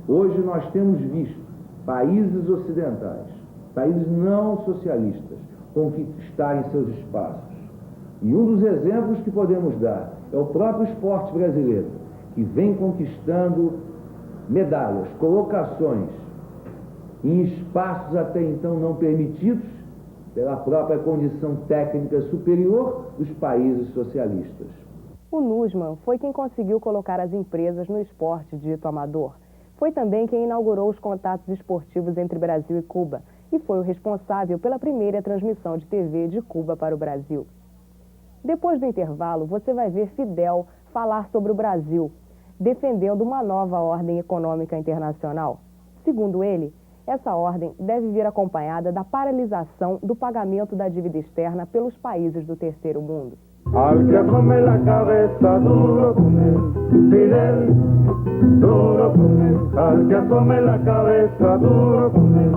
hoje nós temos visto países ocidentais, países não socialistas, conquistarem seus espaços. E um dos exemplos que podemos dar é o próprio esporte brasileiro, que vem conquistando medalhas, colocações em espaços até então não permitidos pela própria condição técnica superior dos países socialistas.
O Nussmann foi quem conseguiu colocar as empresas no esporte dito amador. Foi também quem inaugurou os contatos esportivos entre Brasil e Cuba e foi o responsável pela primeira transmissão de TV de Cuba para o Brasil. Depois do intervalo, você vai ver Fidel falar sobre o Brasil, defendendo uma nova ordem econômica internacional. Segundo ele, essa ordem deve vir acompanhada da paralisação do pagamento da dívida externa pelos países do terceiro mundo.
Al que come la cabeza duro con él, Fidel, duro con él. Al que come la cabeza duro con él,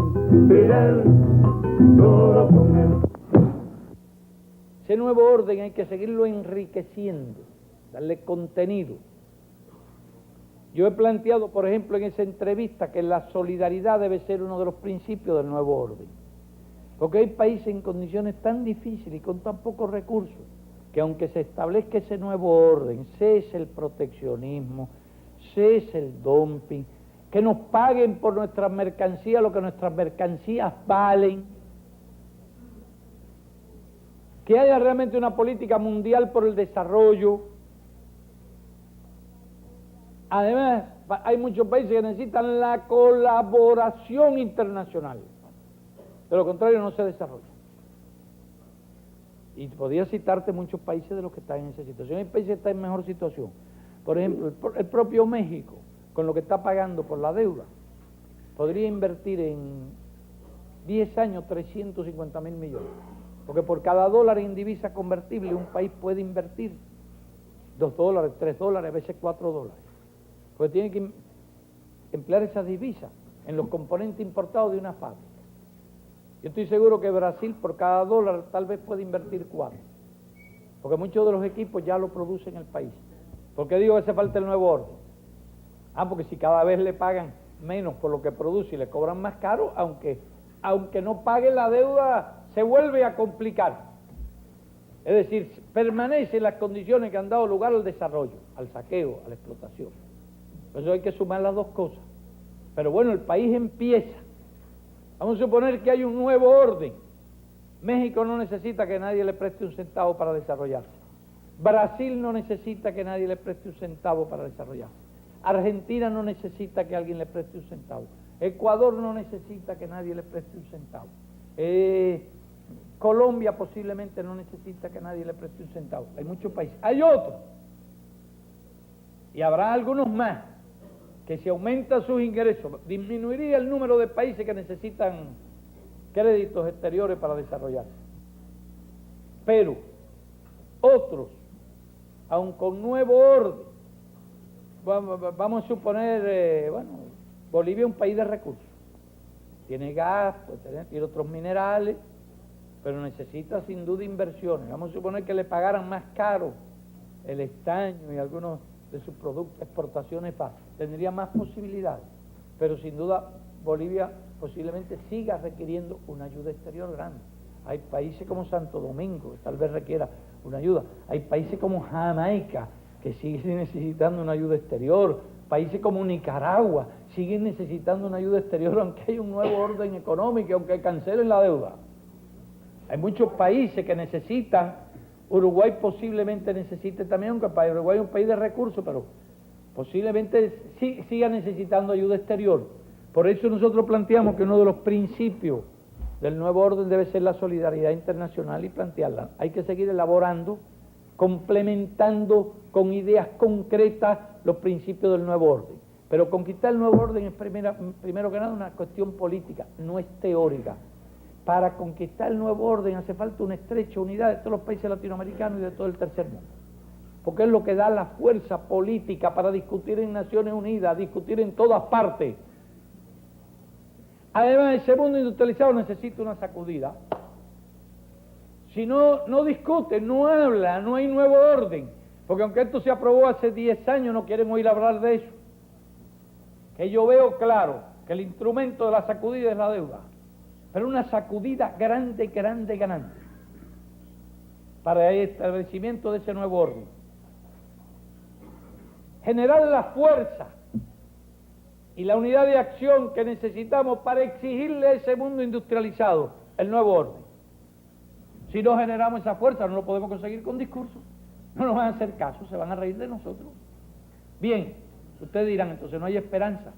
Fidel, duro con él.
Ese nuevo orden hay que seguirlo enriqueciendo, darle contenido. Yo he planteado, por ejemplo, en esa entrevista que la solidaridad debe ser uno de los principios del nuevo orden. Porque hay países en condiciones tan difíciles y con tan pocos recursos que aunque se establezca ese nuevo orden, cese el proteccionismo, cese el dumping, que nos paguen por nuestras mercancías lo que nuestras mercancías valen, que haya realmente una política mundial por el desarrollo. Además, hay muchos países que necesitan la colaboración internacional. De lo contrario, no se desarrolla. Y podría citarte muchos países de los que están en esa situación. Hay países que están en mejor situación. Por ejemplo, el propio México, con lo que está pagando por la deuda, podría invertir en 10 años 350.000 millones. Porque por cada dólar en divisa convertible un país puede invertir $2, $3, a veces $4. Porque tiene que emplear esa divisa en los componentes importados de una fábrica. Yo estoy seguro que Brasil por cada dólar tal vez puede invertir 4. Porque muchos de los equipos ya lo producen en el país. ¿Por qué digo que hace falta el nuevo orden? Porque si cada vez le pagan menos por lo que produce y le cobran más caro, aunque no pague la deuda, se vuelve a complicar. Es decir, permanecen las condiciones que han dado lugar al desarrollo, al saqueo, a la explotación. Por eso hay que sumar las dos cosas. Pero bueno, el país empieza. Vamos a suponer que hay un nuevo orden. México no necesita que nadie le preste un centavo para desarrollarse. Brasil no necesita que nadie le preste un centavo para desarrollarse. Argentina no necesita que alguien le preste un centavo. Ecuador no necesita que nadie le preste un centavo. Colombia posiblemente no necesita que nadie le preste un centavo. Hay muchos países. Hay otros. Y habrá algunos más que si aumenta sus ingresos, disminuiría el número de países que necesitan créditos exteriores para desarrollarse. Pero otros, aun con nuevo orden, vamos a suponer, Bolivia es un país de recursos. Tiene gas, tiene otros minerales, pero necesita sin duda inversiones. Vamos a suponer que le pagaran más caro el estaño y algunos de sus productos, exportaciones, tendría más posibilidades, pero sin duda Bolivia posiblemente siga requiriendo una ayuda exterior grande. Hay países como Santo Domingo, que tal vez requiera una ayuda. Hay países como Jamaica, que siguen necesitando una ayuda exterior. Países como Nicaragua siguen necesitando una ayuda exterior, aunque hay un nuevo orden económico, aunque cancelen la deuda. Hay muchos países que necesitan, Uruguay posiblemente necesite también, aunque para Uruguay es un país de recursos, pero posiblemente siga necesitando ayuda exterior. Por eso nosotros planteamos que uno de los principios del nuevo orden debe ser la solidaridad internacional y plantearla. Hay que seguir elaborando, complementando con ideas concretas los principios del nuevo orden. Pero conquistar el nuevo orden es primero que nada una cuestión política, no es teórica. Para conquistar el nuevo orden hace falta una estrecha unidad de todos los países latinoamericanos y de todo el tercer mundo. Porque es lo que da la fuerza política para discutir en Naciones Unidas, discutir en todas partes. Además, ese mundo industrializado necesita una sacudida. Si no discute, no habla, no hay nuevo orden. Porque aunque esto se aprobó hace 10 años, no quieren oír hablar de eso. Que yo veo claro que el instrumento de la sacudida es la deuda. Pero una sacudida grande, grande, grande. Para el establecimiento de ese nuevo orden. Generar la fuerza y la unidad de acción que necesitamos para exigirle a ese mundo industrializado el nuevo orden. Si no generamos esa fuerza, no lo podemos conseguir con discursos. No nos van a hacer caso, se van a reír de nosotros. Bien, ustedes dirán, entonces no hay esperanza.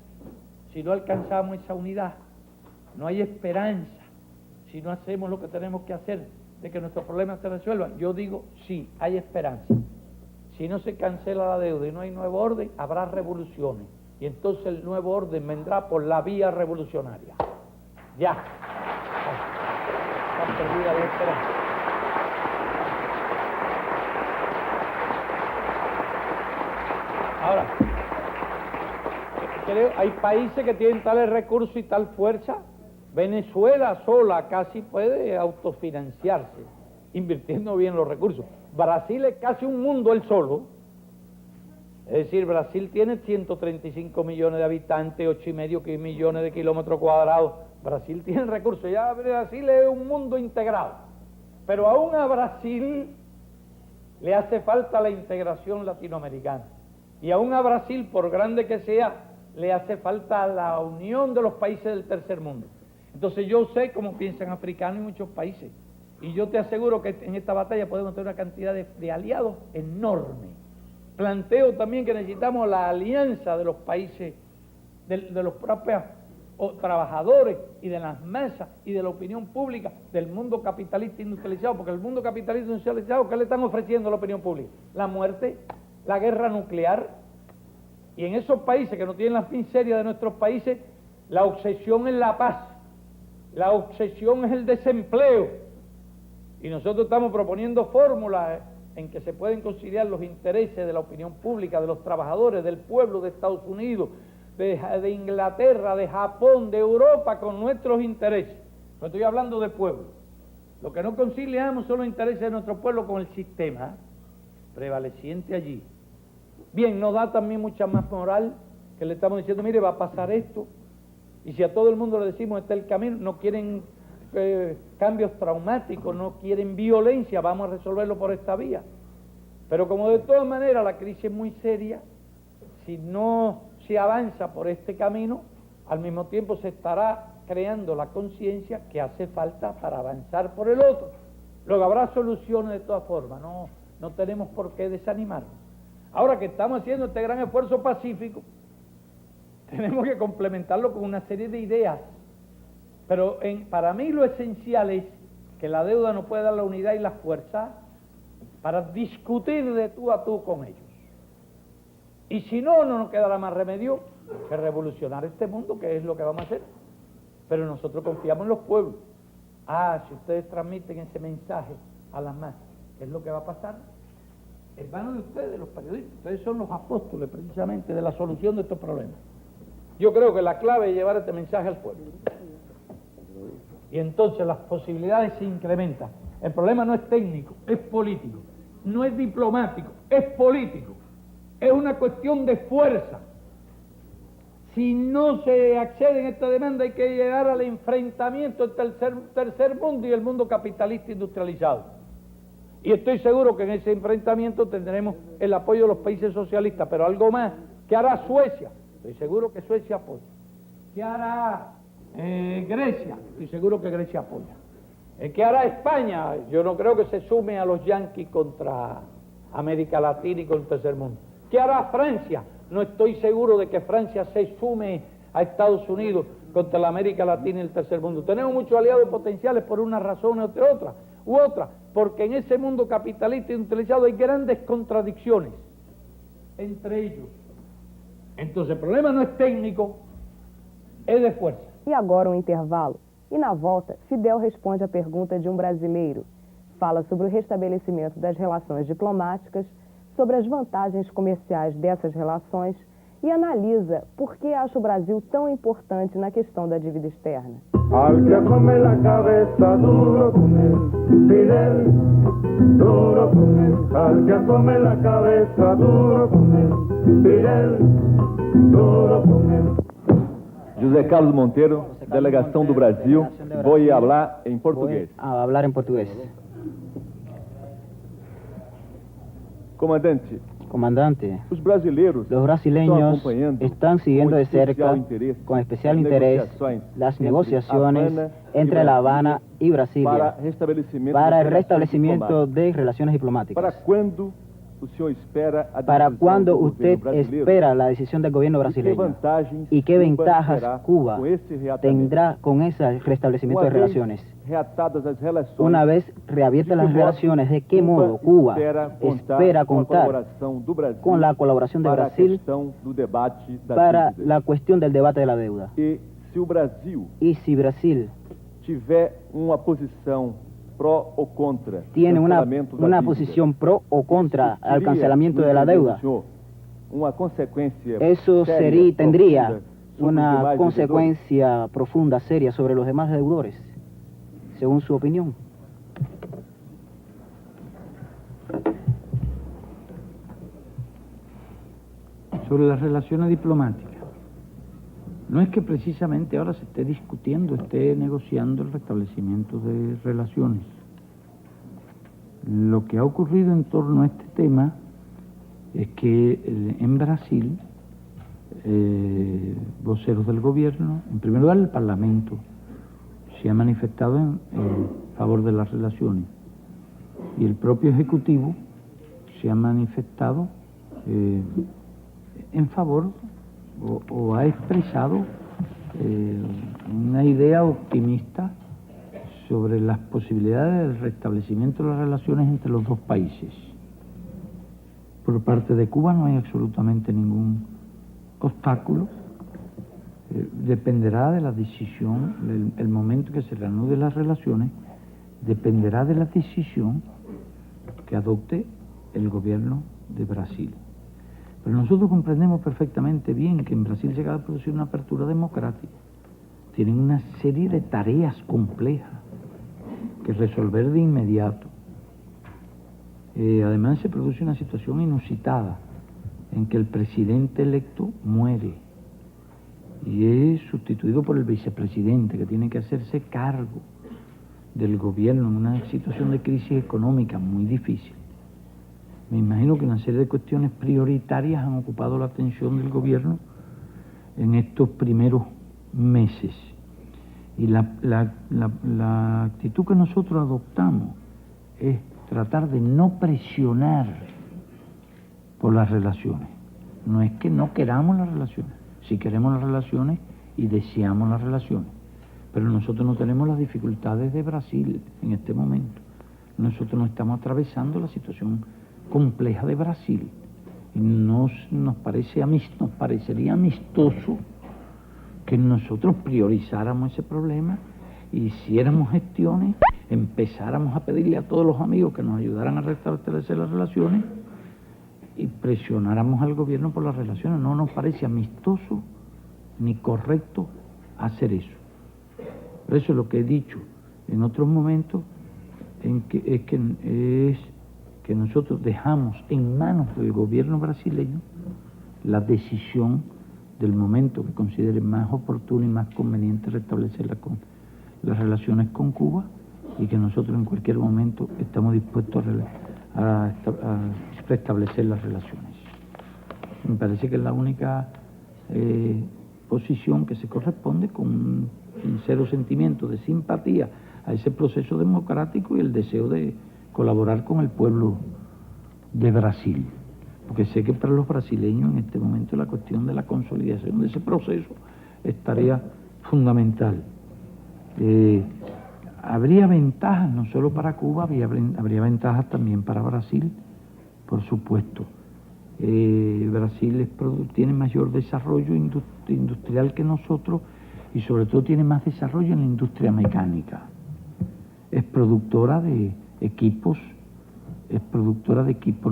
Si no alcanzamos esa unidad, no hay esperanza. Si no hacemos lo que tenemos que hacer, de que nuestros problemas se resuelvan. Yo digo, sí, hay esperanza. Si no se cancela la deuda y no hay nuevo orden, habrá revoluciones. Y entonces el nuevo orden vendrá por la vía revolucionaria. Ya. Está perdida la esperanza. Ahora, hay países que tienen tales recursos y tal fuerza. Venezuela sola casi puede autofinanciarse, invirtiendo bien los recursos. Brasil es casi un mundo él solo. Es decir, Brasil tiene 135 millones de habitantes, 8,5 millones de kilómetros cuadrados. Brasil tiene recursos, ya Brasil es un mundo integrado. Pero aún a Brasil le hace falta la integración latinoamericana. Y aún a Brasil, por grande que sea, le hace falta la unión de los países del tercer mundo. Entonces yo sé cómo piensan africanos en muchos países. Y yo te aseguro que en esta batalla podemos tener una cantidad de aliados enorme. Planteo también que necesitamos la alianza de los países, de los propios trabajadores y de las masas y de la opinión pública del mundo capitalista industrializado, porque el mundo capitalista industrializado, ¿qué le están ofreciendo a la opinión pública? La muerte, la guerra nuclear. Y en esos países que no tienen las miserias de nuestros países, la obsesión es la paz, la obsesión es el desempleo. Y nosotros estamos proponiendo fórmulas en que se pueden conciliar los intereses de la opinión pública, de los trabajadores, del pueblo de Estados Unidos, de Inglaterra, de Japón, de Europa, con nuestros intereses. No estoy hablando del pueblo. Lo que no conciliamos son los intereses de nuestro pueblo con el sistema prevaleciente allí. Bien, nos da también mucha más moral que le estamos diciendo, mire, va a pasar esto. Y si a todo el mundo le decimos, este es el camino, no quieren cambios traumáticos, no quieren violencia, vamos a resolverlo por esta vía. Pero como de todas maneras la crisis es muy seria, si no se avanza por este camino, al mismo tiempo se estará creando la conciencia que hace falta para avanzar por el otro. Luego habrá soluciones de todas formas, no tenemos por qué desanimarnos. Ahora que estamos haciendo este gran esfuerzo pacífico, tenemos que complementarlo con una serie de ideas. Pero para mí lo esencial es que la deuda nos puede dar la unidad y la fuerza para discutir de tú a tú con ellos. Y si no nos quedará más remedio que revolucionar este mundo, que es lo que vamos a hacer. Pero nosotros confiamos en los pueblos. Si ustedes transmiten ese mensaje a las masas, ¿qué es lo que va a pasar? En manos de ustedes, los periodistas. Ustedes son los apóstoles precisamente de la solución de estos problemas. Yo creo que la clave es llevar este mensaje al pueblo. y entonces las posibilidades se incrementan. El problema no es técnico, es político, no es diplomático, es político, es una cuestión de fuerza. Si no se accede en esta demanda hay que llegar al enfrentamiento entre el tercer mundo y el mundo capitalista industrializado. Y estoy seguro que en ese enfrentamiento tendremos el apoyo de los países socialistas, pero algo más. ¿Qué hará Suecia? Estoy seguro que Suecia apoya. ¿Qué hará Grecia? Estoy seguro que Grecia apoya. ¿Qué hará España? Yo no creo que se sume a los yanquis contra América Latina y contra el tercer mundo. ¿Qué hará Francia? No estoy seguro de que Francia se sume a Estados Unidos contra la América Latina y el tercer mundo. Tenemos muchos aliados potenciales por una razón u otra, porque en ese mundo capitalista industrializado hay grandes contradicciones entre ellos. Entonces, el problema no es técnico, é de força.
E agora um intervalo. E na volta, Fidel responde a pergunta de um brasileiro. Fala sobre o restabelecimento das relações diplomáticas, sobre as vantagens comerciais dessas relações e analisa por que acha o Brasil tão importante na questão da dívida externa.
Al que come la cabeza duro con él, Fidel, duro con él. Al que come la cabeza duro con él, Fidel, duro con él.
José Carlos Monteiro, delegação do Brasil, vou falar em português.
A hablar en portugués. Comandante,
os brasileiros
los brasileños están siguiendo de cerca, con especial interés, las negociaciones entre La Habana y Brasilia para el restablecimiento de relaciones diplomáticas. ¿Para cuándo usted espera la decisión del gobierno brasileño? ¿Y qué ventajas Cuba tendrá con ese restablecimiento de relaciones? Una vez reabiertas las relaciones, ¿de qué modo Cuba espera contar con la colaboración de Brasil para la cuestión del debate de la deuda? Y si Brasil tiene una posición pro o contra al cancelamiento de la deuda, eso tendría una consecuencia profunda, seria, sobre los demás deudores, según su opinión.
Sobre las relaciones diplomáticas, no es que precisamente ahora se esté discutiendo, esté negociando el restablecimiento de relaciones. Lo que ha ocurrido en torno a este tema es que en Brasil, voceros del gobierno, en primer lugar el Parlamento, se ha manifestado en favor de las relaciones, y el propio Ejecutivo se ha manifestado en favor o ha expresado una idea optimista sobre las posibilidades del restablecimiento de las relaciones entre los dos países. Por parte de Cuba no hay absolutamente ningún obstáculo. Dependerá de la decisión, el momento que se reanuden las relaciones, dependerá de la decisión que adopte el gobierno de Brasil. Pero nosotros comprendemos perfectamente bien que en Brasil se acaba de producir una apertura democrática. Tienen una serie de tareas complejas que resolver de inmediato. Además se produce una situación inusitada en que el presidente electo muere y es sustituido por el vicepresidente, que tiene que hacerse cargo del gobierno en una situación de crisis económica muy difícil. Me imagino que una serie de cuestiones prioritarias han ocupado la atención del gobierno en estos primeros meses. Y la actitud que nosotros adoptamos es tratar de no presionar por las relaciones. No es que no queramos las relaciones, sí queremos las relaciones y deseamos las relaciones, pero nosotros no tenemos las dificultades de Brasil en este momento. Nosotros no estamos atravesando la situación compleja de Brasil. Y nos parecería amistoso que nosotros priorizáramos ese problema, hiciéramos gestiones, empezáramos a pedirle a todos los amigos que nos ayudaran a restablecer las relaciones y presionáramos al gobierno por las relaciones. No nos parece amistoso ni correcto hacer eso. Por eso lo que he dicho en otros momentos es que nosotros dejamos en manos del gobierno brasileño la decisión del momento que considere más oportuno y más conveniente restablecer las relaciones con Cuba, y que nosotros en cualquier momento estamos dispuestos a restablecer las relaciones. Me parece que es la única posición que se corresponde con un sincero sentimiento de simpatía a ese proceso democrático y el deseo de colaborar con el pueblo de Brasil. Porque sé que para los brasileños en este momento la cuestión de la consolidación de ese proceso estaría fundamental. Habría ventajas no solo para Cuba, habría ventajas también para Brasil, por supuesto. Brasil tiene mayor desarrollo industrial que nosotros y sobre todo tiene más desarrollo en la industria mecánica. Es productora de equipos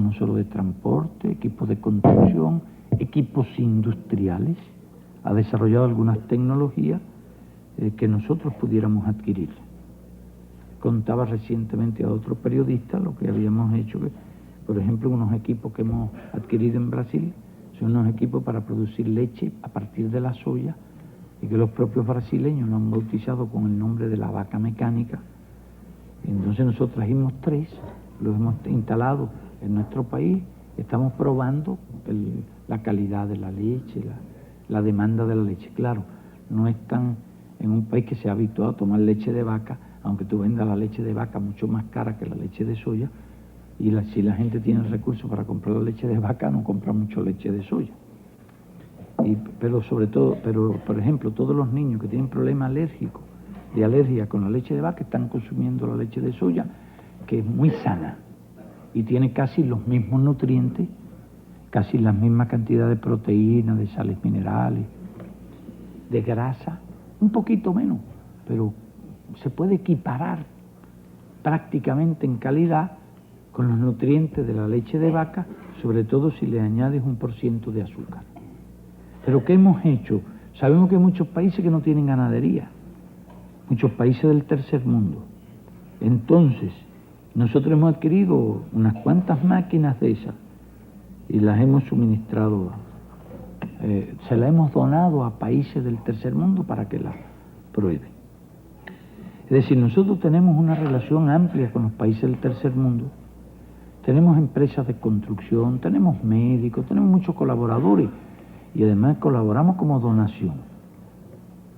no solo de transporte, equipos de construcción, equipos industriales. Ha desarrollado algunas tecnologías que nosotros pudiéramos adquirir. Contaba recientemente a otro periodista lo que habíamos hecho, que, por ejemplo, unos equipos que hemos adquirido en Brasil son unos equipos para producir leche a partir de la soya, y que los propios brasileños lo han bautizado con el nombre de la vaca mecánica. Entonces nosotros trajimos 3, los hemos instalado en nuestro país, estamos probando la calidad de la leche, la demanda de la leche. Claro, no es tan en un país que se ha habituado a tomar leche de vaca, aunque tú vendas la leche de vaca mucho más cara que la leche de soya, y si la gente tiene recursos para comprar la leche de vaca, no compra mucho leche de soya. Pero sobre todo, por ejemplo, todos los niños que tienen problemas alérgicos, de alergia con la leche de vaca, están consumiendo la leche de soya, que es muy sana y tiene casi los mismos nutrientes, casi la misma cantidad de proteínas, de sales minerales, de grasa, un poquito menos, pero se puede equiparar prácticamente en calidad con los nutrientes de la leche de vaca, sobre todo si le añades 1% de azúcar. Pero ¿qué hemos hecho? Sabemos que hay muchos países que no tienen ganadería, muchos países del tercer mundo. Entonces, nosotros hemos adquirido unas cuantas máquinas de esas y las hemos suministrado, se las hemos donado a países del tercer mundo para que las prueben. Es decir, nosotros tenemos una relación amplia con los países del tercer mundo. Tenemos empresas de construcción, tenemos médicos, tenemos muchos colaboradores y además colaboramos como donación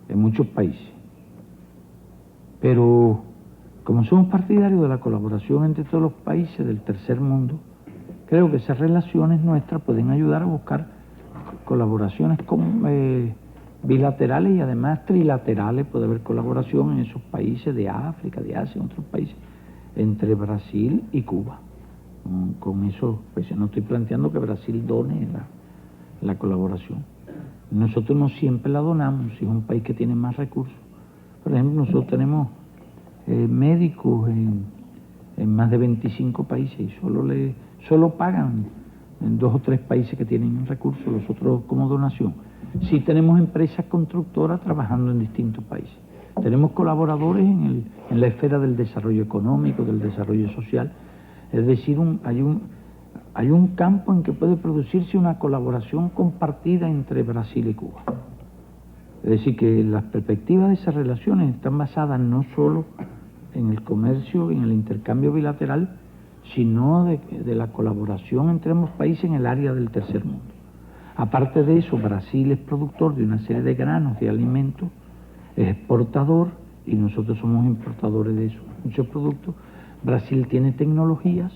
en muchos países. Pero como somos partidarios de la colaboración entre todos los países del tercer mundo, creo que esas relaciones nuestras pueden ayudar a buscar colaboraciones bilaterales y además trilaterales. Puede haber colaboración en esos países de África, de Asia, en otros países, entre Brasil y Cuba. Con eso, pues yo no estoy planteando que Brasil done la colaboración. Nosotros no siempre la donamos, si es un país que tiene más recursos. Por ejemplo, nosotros tenemos médicos en más de 25 países y solo pagan en 2 o 3 países que tienen recursos, los otros como donación. Sí tenemos empresas constructoras trabajando en distintos países. Tenemos colaboradores en la esfera del desarrollo económico, del desarrollo social. Es decir, hay un campo en que puede producirse una colaboración compartida entre Brasil y Cuba. Es decir, que las perspectivas de esas relaciones están basadas no solo en el comercio, en el intercambio bilateral, sino de la colaboración entre ambos países en el área del tercer mundo. Aparte de eso, Brasil es productor de una serie de granos, de alimentos, es exportador y nosotros somos importadores de esos muchos productos. Brasil tiene tecnologías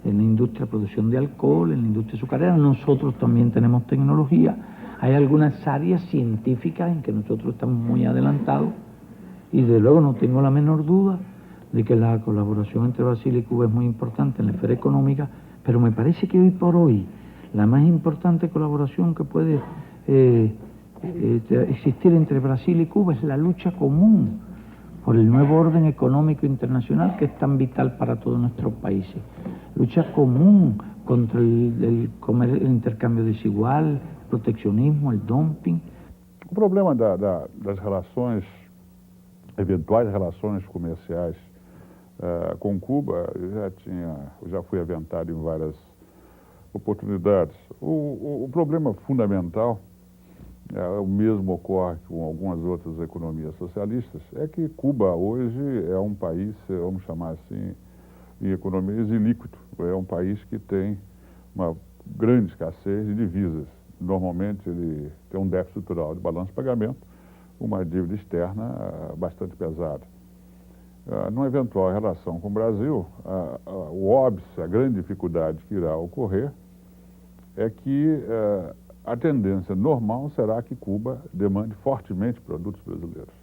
en la industria de producción de alcohol, en la industria azucarera, nosotros también tenemos tecnología. Hay algunas áreas científicas en que nosotros estamos muy adelantados y de luego no tengo la menor duda de que la colaboración entre Brasil y Cuba es muy importante en la esfera económica, pero me parece que hoy por hoy la más importante colaboración que puede existir entre Brasil y Cuba es la lucha común por el nuevo orden económico internacional que es tan vital para todos nuestros países. Lucha común contra el intercambio desigual, el proteccionismo, el dumping.
O problema das relações eventuais relações comerciais com Cuba, eu já fui aventado em várias oportunidades. O problema fundamental, o mesmo ocorre com algumas outras economias socialistas, é que Cuba hoje é um país, vamos chamar assim, em economias ilíquido. É um país que tem uma grande escassez de divisas. Normalmente ele tem um déficit estrutural de balanço de pagamento, uma dívida externa bastante pesada. Numa eventual relação com o Brasil, o óbice, a grande dificuldade que irá ocorrer é que a tendência normal será que Cuba demande fortemente produtos brasileiros.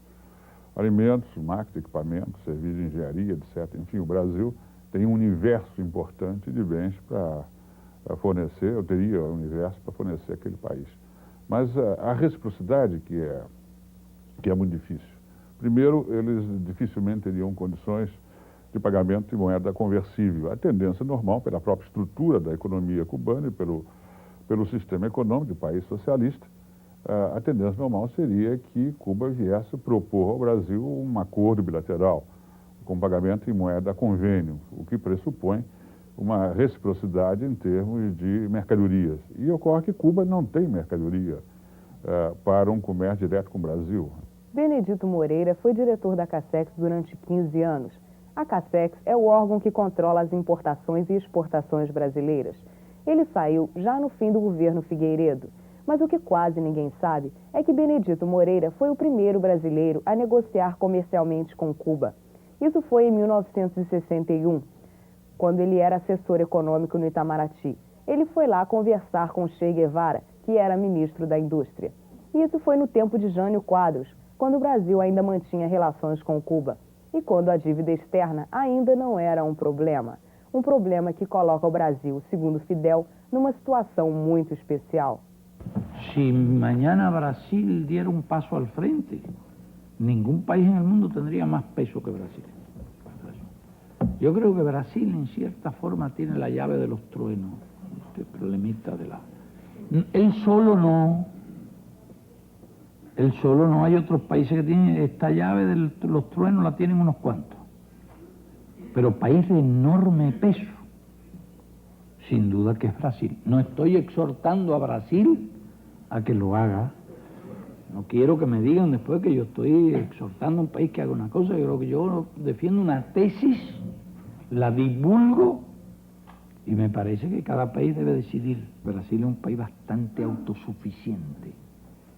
Alimentos, máquinas, equipamentos, serviços de engenharia, etc. Enfim, o Brasil tem um universo importante de bens para fornecer, eu teria um universo para fornecer aquele país. Mas a reciprocidade que é muito difícil. Primeiro, eles dificilmente teriam condições de pagamento em moeda conversível. A tendência normal, pela própria estrutura da economia cubana e pelo sistema econômico de país socialista, a tendência normal seria que Cuba viesse propor ao Brasil um acordo bilateral com pagamento em moeda convênio, o que pressupõe uma reciprocidade em termos de mercadorias. E ocorre que Cuba não tem mercadoria para um comércio direto com o Brasil.
Benedito Moreira foi diretor da Cacex durante 15 anos. A Cacex é o órgão que controla as importações e exportações brasileiras. Ele saiu já no fim do governo Figueiredo. Mas o que quase ninguém sabe é que Benedito Moreira foi o primeiro brasileiro a negociar comercialmente com Cuba. Isso foi em 1961, quando ele era assessor econômico no Itamaraty. Ele foi lá conversar com Che Guevara, que era ministro da Indústria. E isso foi no tempo de Jânio Quadros, quando o Brasil ainda mantinha relações com Cuba e quando a dívida externa ainda não era um problema. Um problema que coloca o Brasil, segundo Fidel, numa situação muito especial.
Si mañana Brasil diera un paso al frente, ningún país en el mundo tendría más peso que Brasil. Yo creo que Brasil en cierta forma tiene la llave de los truenos, este problemita de la... Él solo no, hay otros países que tienen esta llave de los truenos, la tienen unos cuantos. Pero país de enorme peso, sin duda que es Brasil. No estoy exhortando a Brasil a que lo haga. No quiero que me digan después que yo estoy exhortando a un país que haga una cosa. Yo creo que yo defiendo una tesis, la divulgo y me parece que cada país debe decidir. Brasil es un país bastante autosuficiente,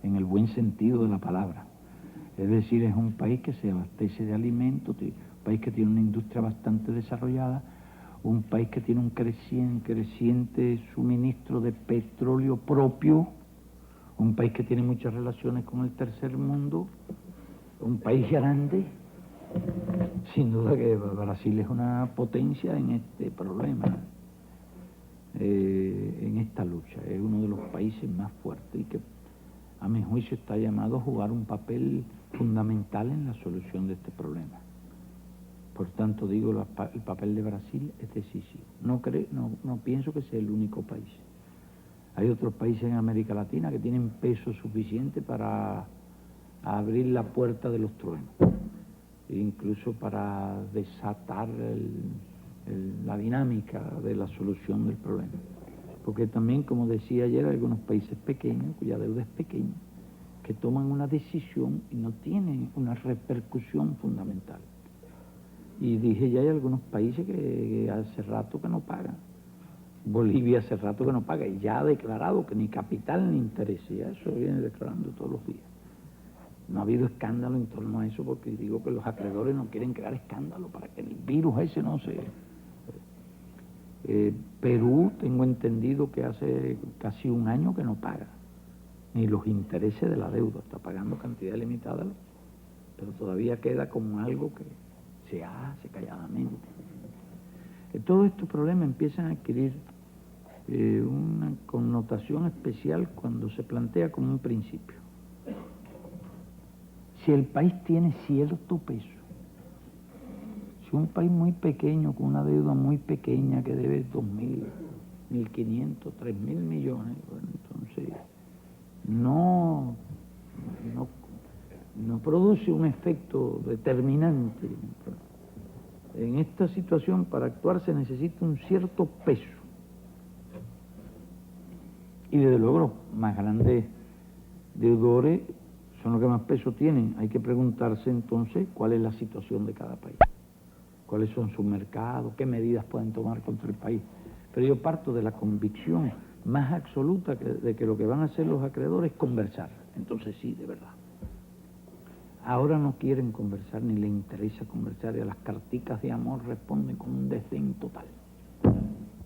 en el buen sentido de la palabra. Es decir, es un país que se abastece de alimentos, un país que tiene una industria bastante desarrollada, un país que tiene un creciente suministro de petróleo propio, un país que tiene muchas relaciones con el tercer mundo, un país grande. Sin duda que Brasil es una potencia en este problema, en esta lucha. Es uno de los países más fuertes y que, a mi juicio, está llamado a jugar un papel fundamental en la solución de este problema. Por tanto, digo, el papel de Brasil es decisivo. No pienso que sea el único país. Hay otros países en América Latina que tienen peso suficiente para abrir la puerta de los truenos, incluso para desatar la dinámica de la solución del problema. Porque también, como decía ayer, hay algunos países pequeños, cuya deuda es pequeña, que toman una decisión y no tienen una repercusión fundamental. Y dije, ya hay algunos países que hace rato que no pagan. Bolivia hace rato que no paga y ya ha declarado que ni capital ni interés, ya eso viene declarando todos los días. No ha habido escándalo en torno a eso porque digo que los acreedores no quieren crear escándalo para que el virus ese no se... Perú, tengo entendido que hace casi un año que no paga, ni los intereses de la deuda, está pagando cantidad limitada, pero todavía queda como algo que se hace calladamente. Todos estos problemas empiezan a adquirir una connotación especial cuando se plantea como un principio. Si el país tiene cierto peso, si un país muy pequeño, con una deuda muy pequeña que debe 2.000, 1.500, 3.000 millones, bueno, entonces no no produce un efecto determinante. En esta situación, para actuar se necesita un cierto peso. Y desde luego los más grandes deudores son los que más peso tienen. Hay que preguntarse entonces cuál es la situación de cada país, cuáles son sus mercados, qué medidas pueden tomar contra el país. Pero yo parto de la convicción más absoluta de que lo que van a hacer los acreedores es conversar. Entonces sí, de verdad. Ahora no quieren conversar ni les interesa conversar, y a las carticas de amor responden con un desdém total.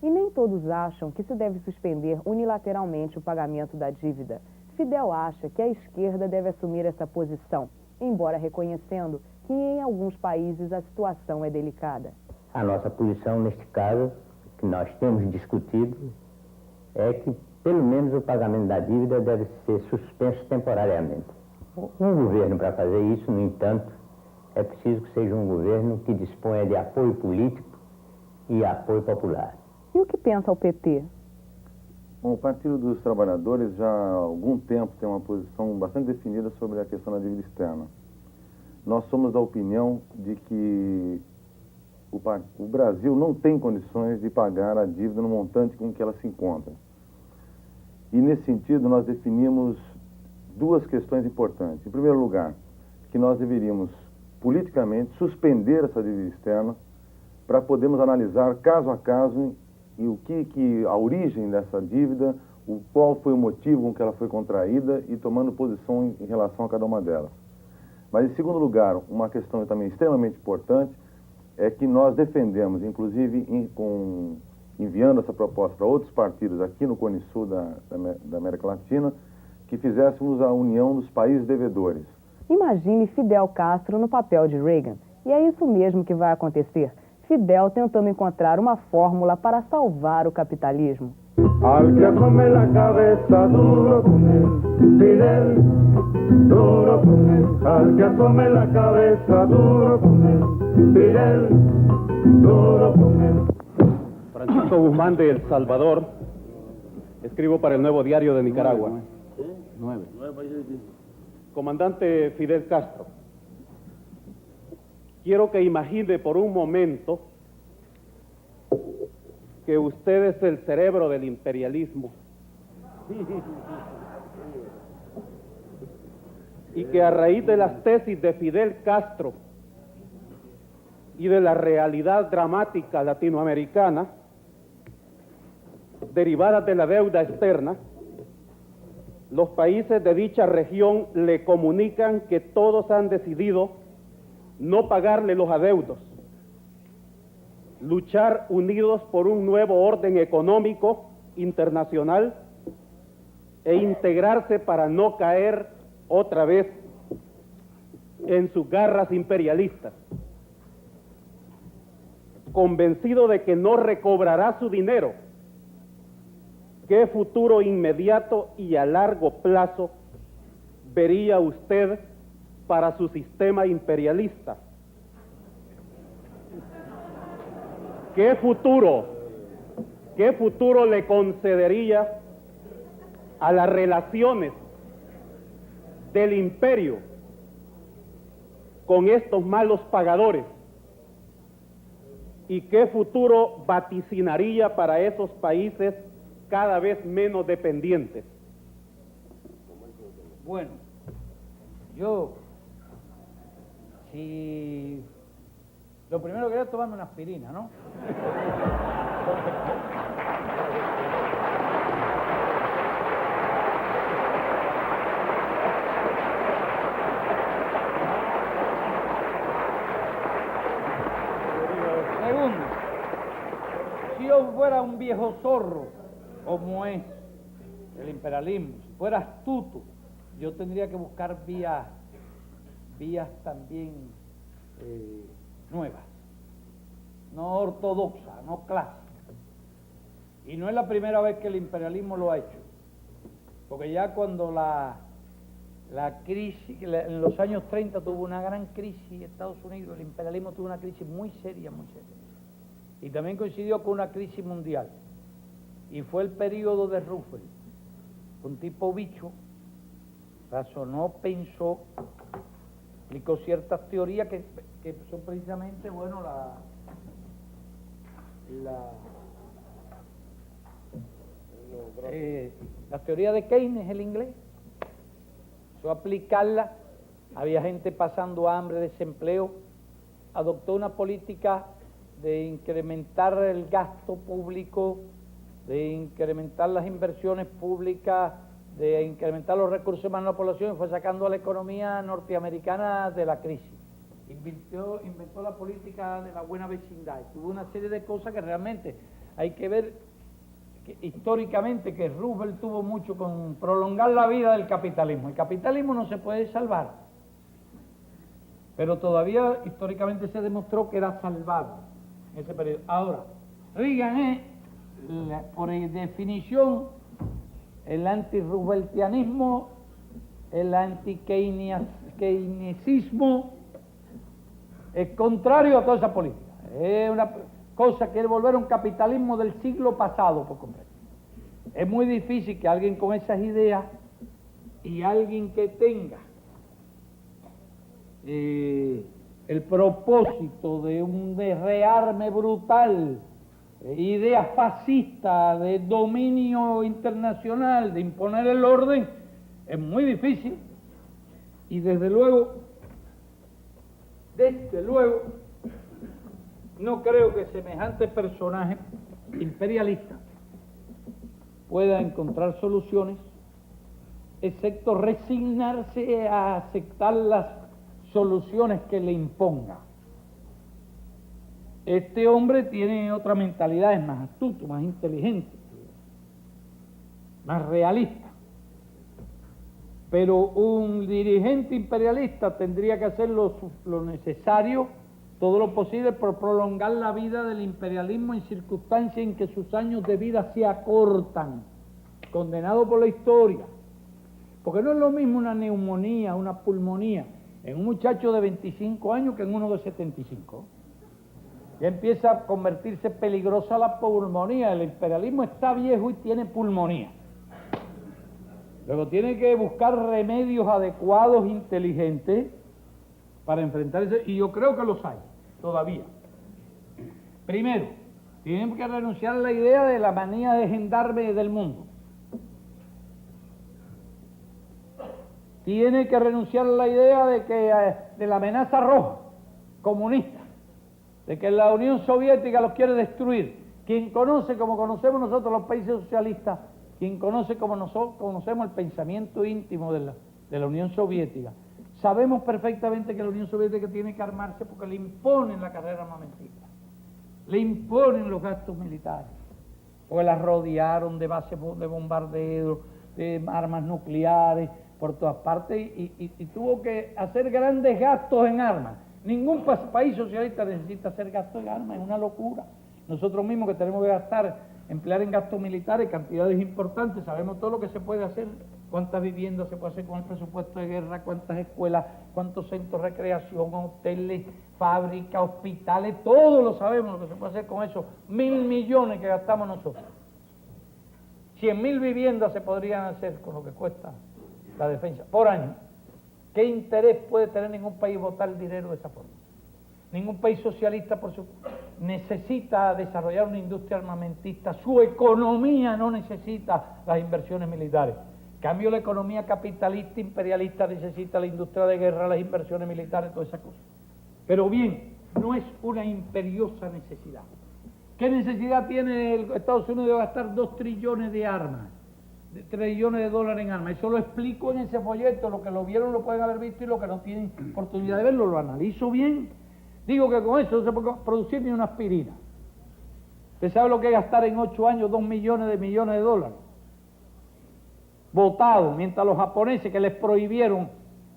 E nem todos acham que se deve suspender unilateralmente o pagamento da dívida. Fidel acha que a esquerda deve assumir essa posição, embora reconhecendo que em alguns países a situação é delicada.
A nossa posição neste caso, que nós temos discutido, é que pelo menos o pagamento da dívida deve ser suspenso temporariamente. Um governo para fazer isso, no entanto, é preciso que seja um governo que disponha de apoio político e apoio popular.
E o que pensa o PT?
Bom, o Partido dos Trabalhadores já há algum tempo tem uma posição bastante definida sobre a questão da dívida externa. Nós somos da opinião de que o Brasil não tem condições de pagar a dívida no montante com que ela se encontra. E nesse sentido nós definimos duas questões importantes. Em primeiro lugar, que nós deveríamos politicamente suspender essa dívida externa para podermos analisar caso a caso e o que a origem dessa dívida, qual foi o motivo com que ela foi contraída e tomando posição em relação a cada uma delas. Mas, em segundo lugar, uma questão também extremamente importante é que nós defendemos, inclusive enviando essa proposta para outros partidos aqui no Cone Sul da América Latina, que fizéssemos a união dos países devedores.
Imagine Fidel Castro no papel de Reagan. E é isso mesmo que vai acontecer. Fidel tentando encontrar uma fórmula para salvar o capitalismo.
Al que asome la cabeza, duro con él, Fidel, duro con él. Al que asome la cabeza, duro con él, Fidel, duro con él.
Francisco Guzmán de El Salvador, escribo para el Nuevo Diario de Nicaragua.
9.
Comandante Fidel Castro, quiero que imagine por un momento que usted es el cerebro del imperialismo y que a raíz de las tesis de Fidel Castro y de la realidad dramática latinoamericana derivadas de la deuda externa, los países de dicha región le comunican que todos han decidido no pagarle los adeudos, luchar unidos por un nuevo orden económico internacional e integrarse para no caer otra vez en sus garras imperialistas. Convencido de que no recobrará su dinero, ¿qué futuro inmediato y a largo plazo vería usted para su sistema imperialista? ¿Qué futuro le concedería a las relaciones del imperio con estos malos pagadores? ¿Y qué futuro vaticinaría para esos países cada vez menos dependientes?
Bueno, yo, si lo primero que haría es tomarme una aspirina, ¿no? Segundo, si yo fuera un viejo zorro, como es el imperialismo, si fuera astuto, yo tendría que buscar vías también nuevas, no ortodoxas, no clásicas. Y no es la primera vez que el imperialismo lo ha hecho, porque ya cuando la crisis, en los años 30 tuvo una gran crisis en Estados Unidos, el imperialismo tuvo una crisis muy seria, y también coincidió con una crisis mundial. Y fue el periodo de Roosevelt, un tipo bicho, razonó, pensó explicó ciertas teorías que son precisamente, bueno, la teoría de Keynes, el inglés. Eso aplicarla, había gente pasando hambre, desempleo, adoptó una política de incrementar el gasto público, de incrementar las inversiones públicas, de incrementar los recursos humanos de la población, y fue sacando a la economía norteamericana de la crisis. Inventó la política de la buena vecindad. Tuvo una serie de cosas que realmente hay que ver que, históricamente, que Roosevelt tuvo mucho con prolongar la vida del capitalismo. El capitalismo no se puede salvar, pero todavía históricamente se demostró que era salvable en ese periodo. Ahora, Reagan es, por definición, el anti-Rooseveltianismo, el anti-keynesismo, es contrario a toda esa política. Es una cosa que quiere volver a un capitalismo del siglo pasado, por completo. Es muy difícil que alguien con esas ideas y alguien que tenga el propósito de un rearme brutal, ideas fascistas de dominio internacional, de imponer el orden, es muy difícil. Y desde luego, no creo que semejante personaje imperialista pueda encontrar soluciones, excepto resignarse a aceptar las soluciones que le imponga. Este hombre tiene otra mentalidad, es más astuto, más inteligente, más realista. Pero un dirigente imperialista tendría que hacer lo necesario, todo lo posible, por prolongar la vida del imperialismo en circunstancias en que sus años de vida se acortan, condenado por la historia. Porque no es lo mismo una neumonía, una pulmonía, en un muchacho de 25 años que en uno de 75. Ya empieza a convertirse peligrosa la pulmonía. El imperialismo está viejo y tiene pulmonía. Luego tiene que buscar remedios adecuados, inteligentes, para enfrentar eso, y yo creo que los hay, todavía. Primero, tienen que renunciar a la idea de la manía de gendarme del mundo. Tiene que renunciar a la idea de la amenaza roja, comunista, de que la Unión Soviética los quiere destruir. Quien conoce, como conocemos nosotros los países socialistas, quien conoce como nosotros conocemos el pensamiento íntimo de la Unión Soviética, sabemos perfectamente que la Unión Soviética tiene que armarse porque le imponen la carrera armamentista, le imponen los gastos militares, porque la rodearon de bases de bombardeo, de armas nucleares por todas partes, y tuvo que hacer grandes gastos en armas. Ningún país socialista necesita hacer gastos en armas, es una locura. Nosotros mismos que tenemos que emplear en gastos militares cantidades importantes, sabemos todo lo que se puede hacer, cuántas viviendas se puede hacer con el presupuesto de guerra, cuántas escuelas, cuántos centros de recreación, hoteles, fábricas, hospitales, todo lo sabemos lo que se puede hacer con esos 1.000 millones que gastamos nosotros. 100.000 viviendas se podrían hacer con lo que cuesta la defensa por año. ¿Qué interés puede tener ningún país botar dinero de esa forma? Ningún país socialista necesita desarrollar una industria armamentista, su economía no necesita las inversiones militares. En cambio, la economía capitalista, imperialista, necesita la industria de guerra, las inversiones militares, todas esas cosas. Pero bien, no es una imperiosa necesidad. ¿Qué necesidad tiene Estados Unidos de gastar 2 trillones de armas? De trillones de dólares en armas. Eso lo explico en ese folleto. Los que lo vieron lo pueden haber visto y los que no tienen oportunidad de verlo lo analizo bien. Digo que con eso no se puede producir ni una aspirina. ¿Usted sabe lo que es gastar en 8 años 2 millones de dólares? Votado, mientras los japoneses que les prohibieron,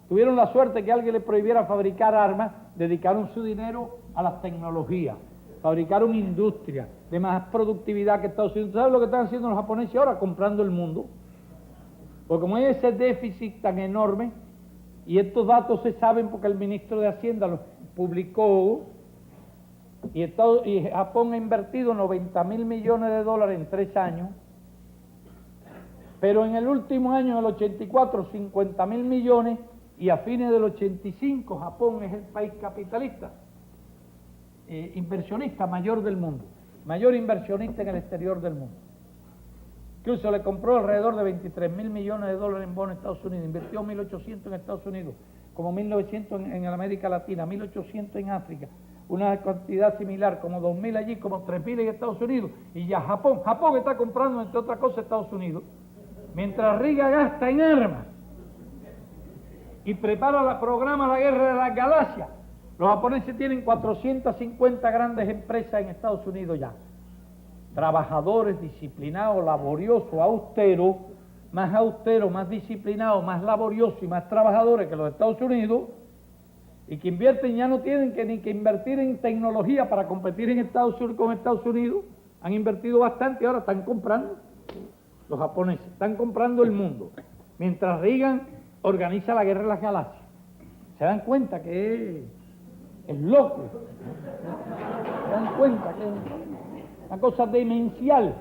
tuvieron la suerte que alguien les prohibiera fabricar armas, dedicaron su dinero a las tecnologías, fabricaron industria de más productividad que Estados Unidos. ¿Sabe lo que están haciendo los japoneses ahora? Comprando el mundo. Porque como hay ese déficit tan enorme, y estos datos se saben porque el ministro de Hacienda los publicó, y Japón ha invertido 90.000 millones de dólares en 3 años, pero en el último año, en el 84, 50.000 millones, y a fines del 85 Japón es el país capitalista, inversionista mayor del mundo, mayor inversionista en el exterior del mundo. Incluso le compró alrededor de 23.000 millones de dólares en bonos a Estados Unidos, invirtió 1.800 en Estados Unidos, como 1.900 en América Latina, 1.800 en África, una cantidad similar, como 2.000 allí, como 3.000 en Estados Unidos, y ya Japón está comprando, entre otras cosas, Estados Unidos, mientras Riga gasta en armas y programa la guerra de las galaxias. Los japoneses tienen 450 grandes empresas en Estados Unidos ya, trabajadores disciplinados, laboriosos, austeros, más disciplinados, más laboriosos y más trabajadores que los Estados Unidos, y que invierten, ya no tienen ni que invertir en tecnología para competir en con Estados Unidos, han invertido bastante y ahora están comprando, los japoneses, están comprando el mundo, mientras Reagan organiza la guerra de las galaxias. ¿Se dan cuenta que es loco? ¿Se dan cuenta que es una cosa demencial?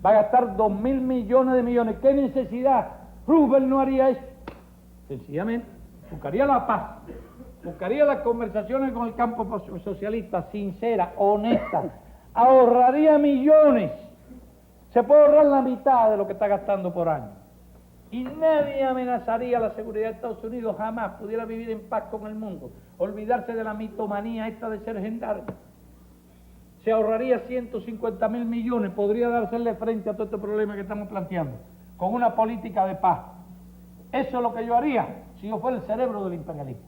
Va a gastar 2.000 millones de millones. ¿Qué necesidad? Roosevelt no haría eso. Sencillamente, buscaría la paz, buscaría las conversaciones con el campo socialista, sinceras, honestas, ahorraría millones. Se puede ahorrar la mitad de lo que está gastando por año. Y nadie amenazaría la seguridad de Estados Unidos, jamás pudiera vivir en paz con el mundo, olvidarse de la mitomanía esta de ser gendarme. Se ahorraría 150.000 millones, podría dársele frente a todo este problema que estamos planteando, con una política de paz. Eso es lo que yo haría si yo fuera el cerebro del imperialismo.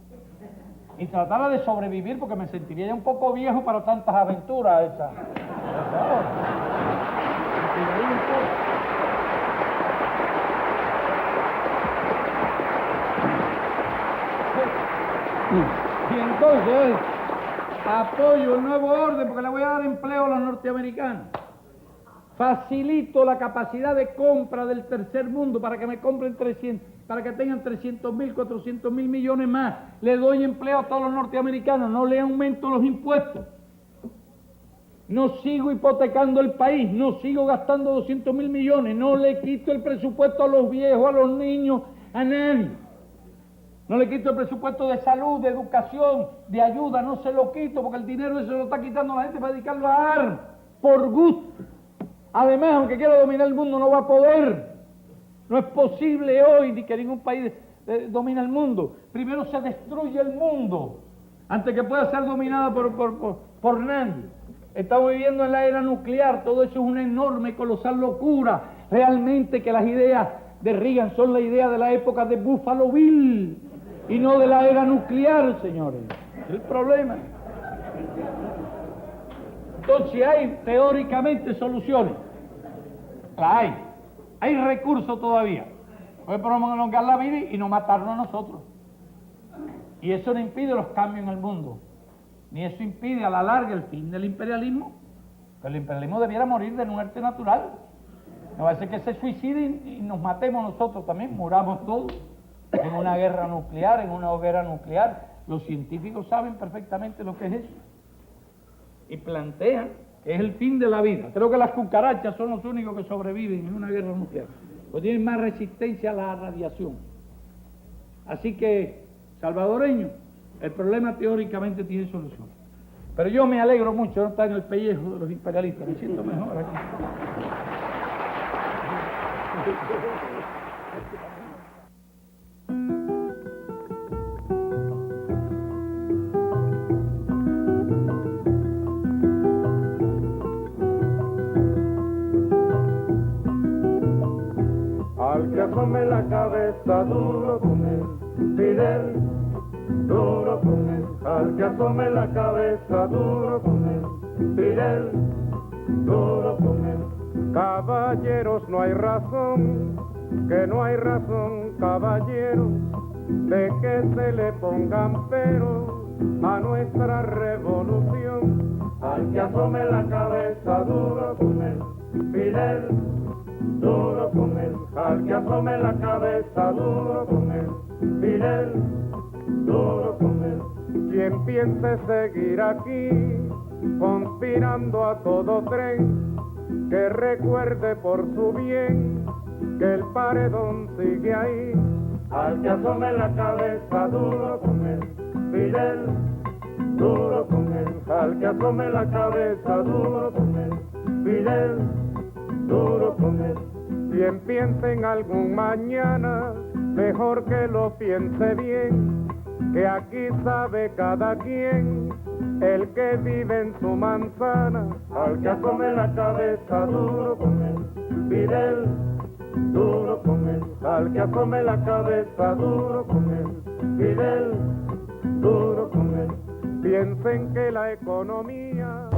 Y tratara de sobrevivir, porque me sentiría ya un poco viejo para tantas aventuras esa hora. Y entonces apoyo el nuevo orden porque le voy a dar empleo a los norteamericanos. Facilito la capacidad de compra del tercer mundo para que me compren 300, para que tengan 300.000, 400.000 millones más. Le doy empleo a todos los norteamericanos, no le aumento los impuestos. No sigo hipotecando el país, no sigo gastando 200.000 millones, no le quito el presupuesto a los viejos, a los niños, a nadie. No le quito el presupuesto de salud, de educación, de ayuda, no se lo quito porque el dinero eso se lo está quitando la gente para dedicarlo a armas, por gusto. Además, aunque quiera dominar el mundo, no va a poder. No es posible hoy ni que ningún país domine el mundo. Primero se destruye el mundo antes que pueda ser dominado por nadie. Estamos viviendo en la era nuclear, todo eso es una enorme, colosal locura. Realmente que las ideas de Reagan son la idea de la época de Buffalo Bill y no de la era nuclear, señores. Es el problema. Entonces hay teóricamente soluciones. La hay. Hay recursos todavía. Puede prolongar la vida y no matarnos a nosotros. Y eso no impide los cambios en el mundo. Ni eso impide a la larga el fin del imperialismo. Pero el imperialismo debiera morir de muerte natural. No va a ser que se suiciden y nos matemos nosotros también, muramos todos en una guerra nuclear, en una hoguera nuclear. Los científicos saben perfectamente lo que es eso. Y plantean que es el fin de la vida. Creo que las cucarachas son los únicos que sobreviven en una guerra nuclear, porque tienen más resistencia a la radiación. Así que, salvadoreño, el problema teóricamente tiene solución. Pero yo me alegro mucho de no estar en el pellejo de los imperialistas, me siento mejor aquí.
Al que asome la cabeza duro con él, Fidel, duro con él. Al que asome la cabeza duro con él, Fidel, duro con él. Caballeros, no hay razón, que no hay razón, caballeros, de que se le pongan peros a nuestra revolución. Al que asome la cabeza duro con él, Fidel, duro con él. Al que asome la cabeza duro con él, Fidel, duro con él. Quien piense seguir aquí, conspirando a todo tren, que recuerde por su bien que el paredón sigue ahí. al que asome la cabeza, duro con él, Fidel, duro con él, al que asome la cabeza, duro con él, Fidel, duro con él.
Quien piense en algún mañana, mejor que lo piense bien, que aquí sabe cada quien, el que vive en su manzana,
al que asome la cabeza, duro con él, Fidel, duro con él, al que asome la cabeza, duro con él, Fidel, duro con él.
Piensen que la economía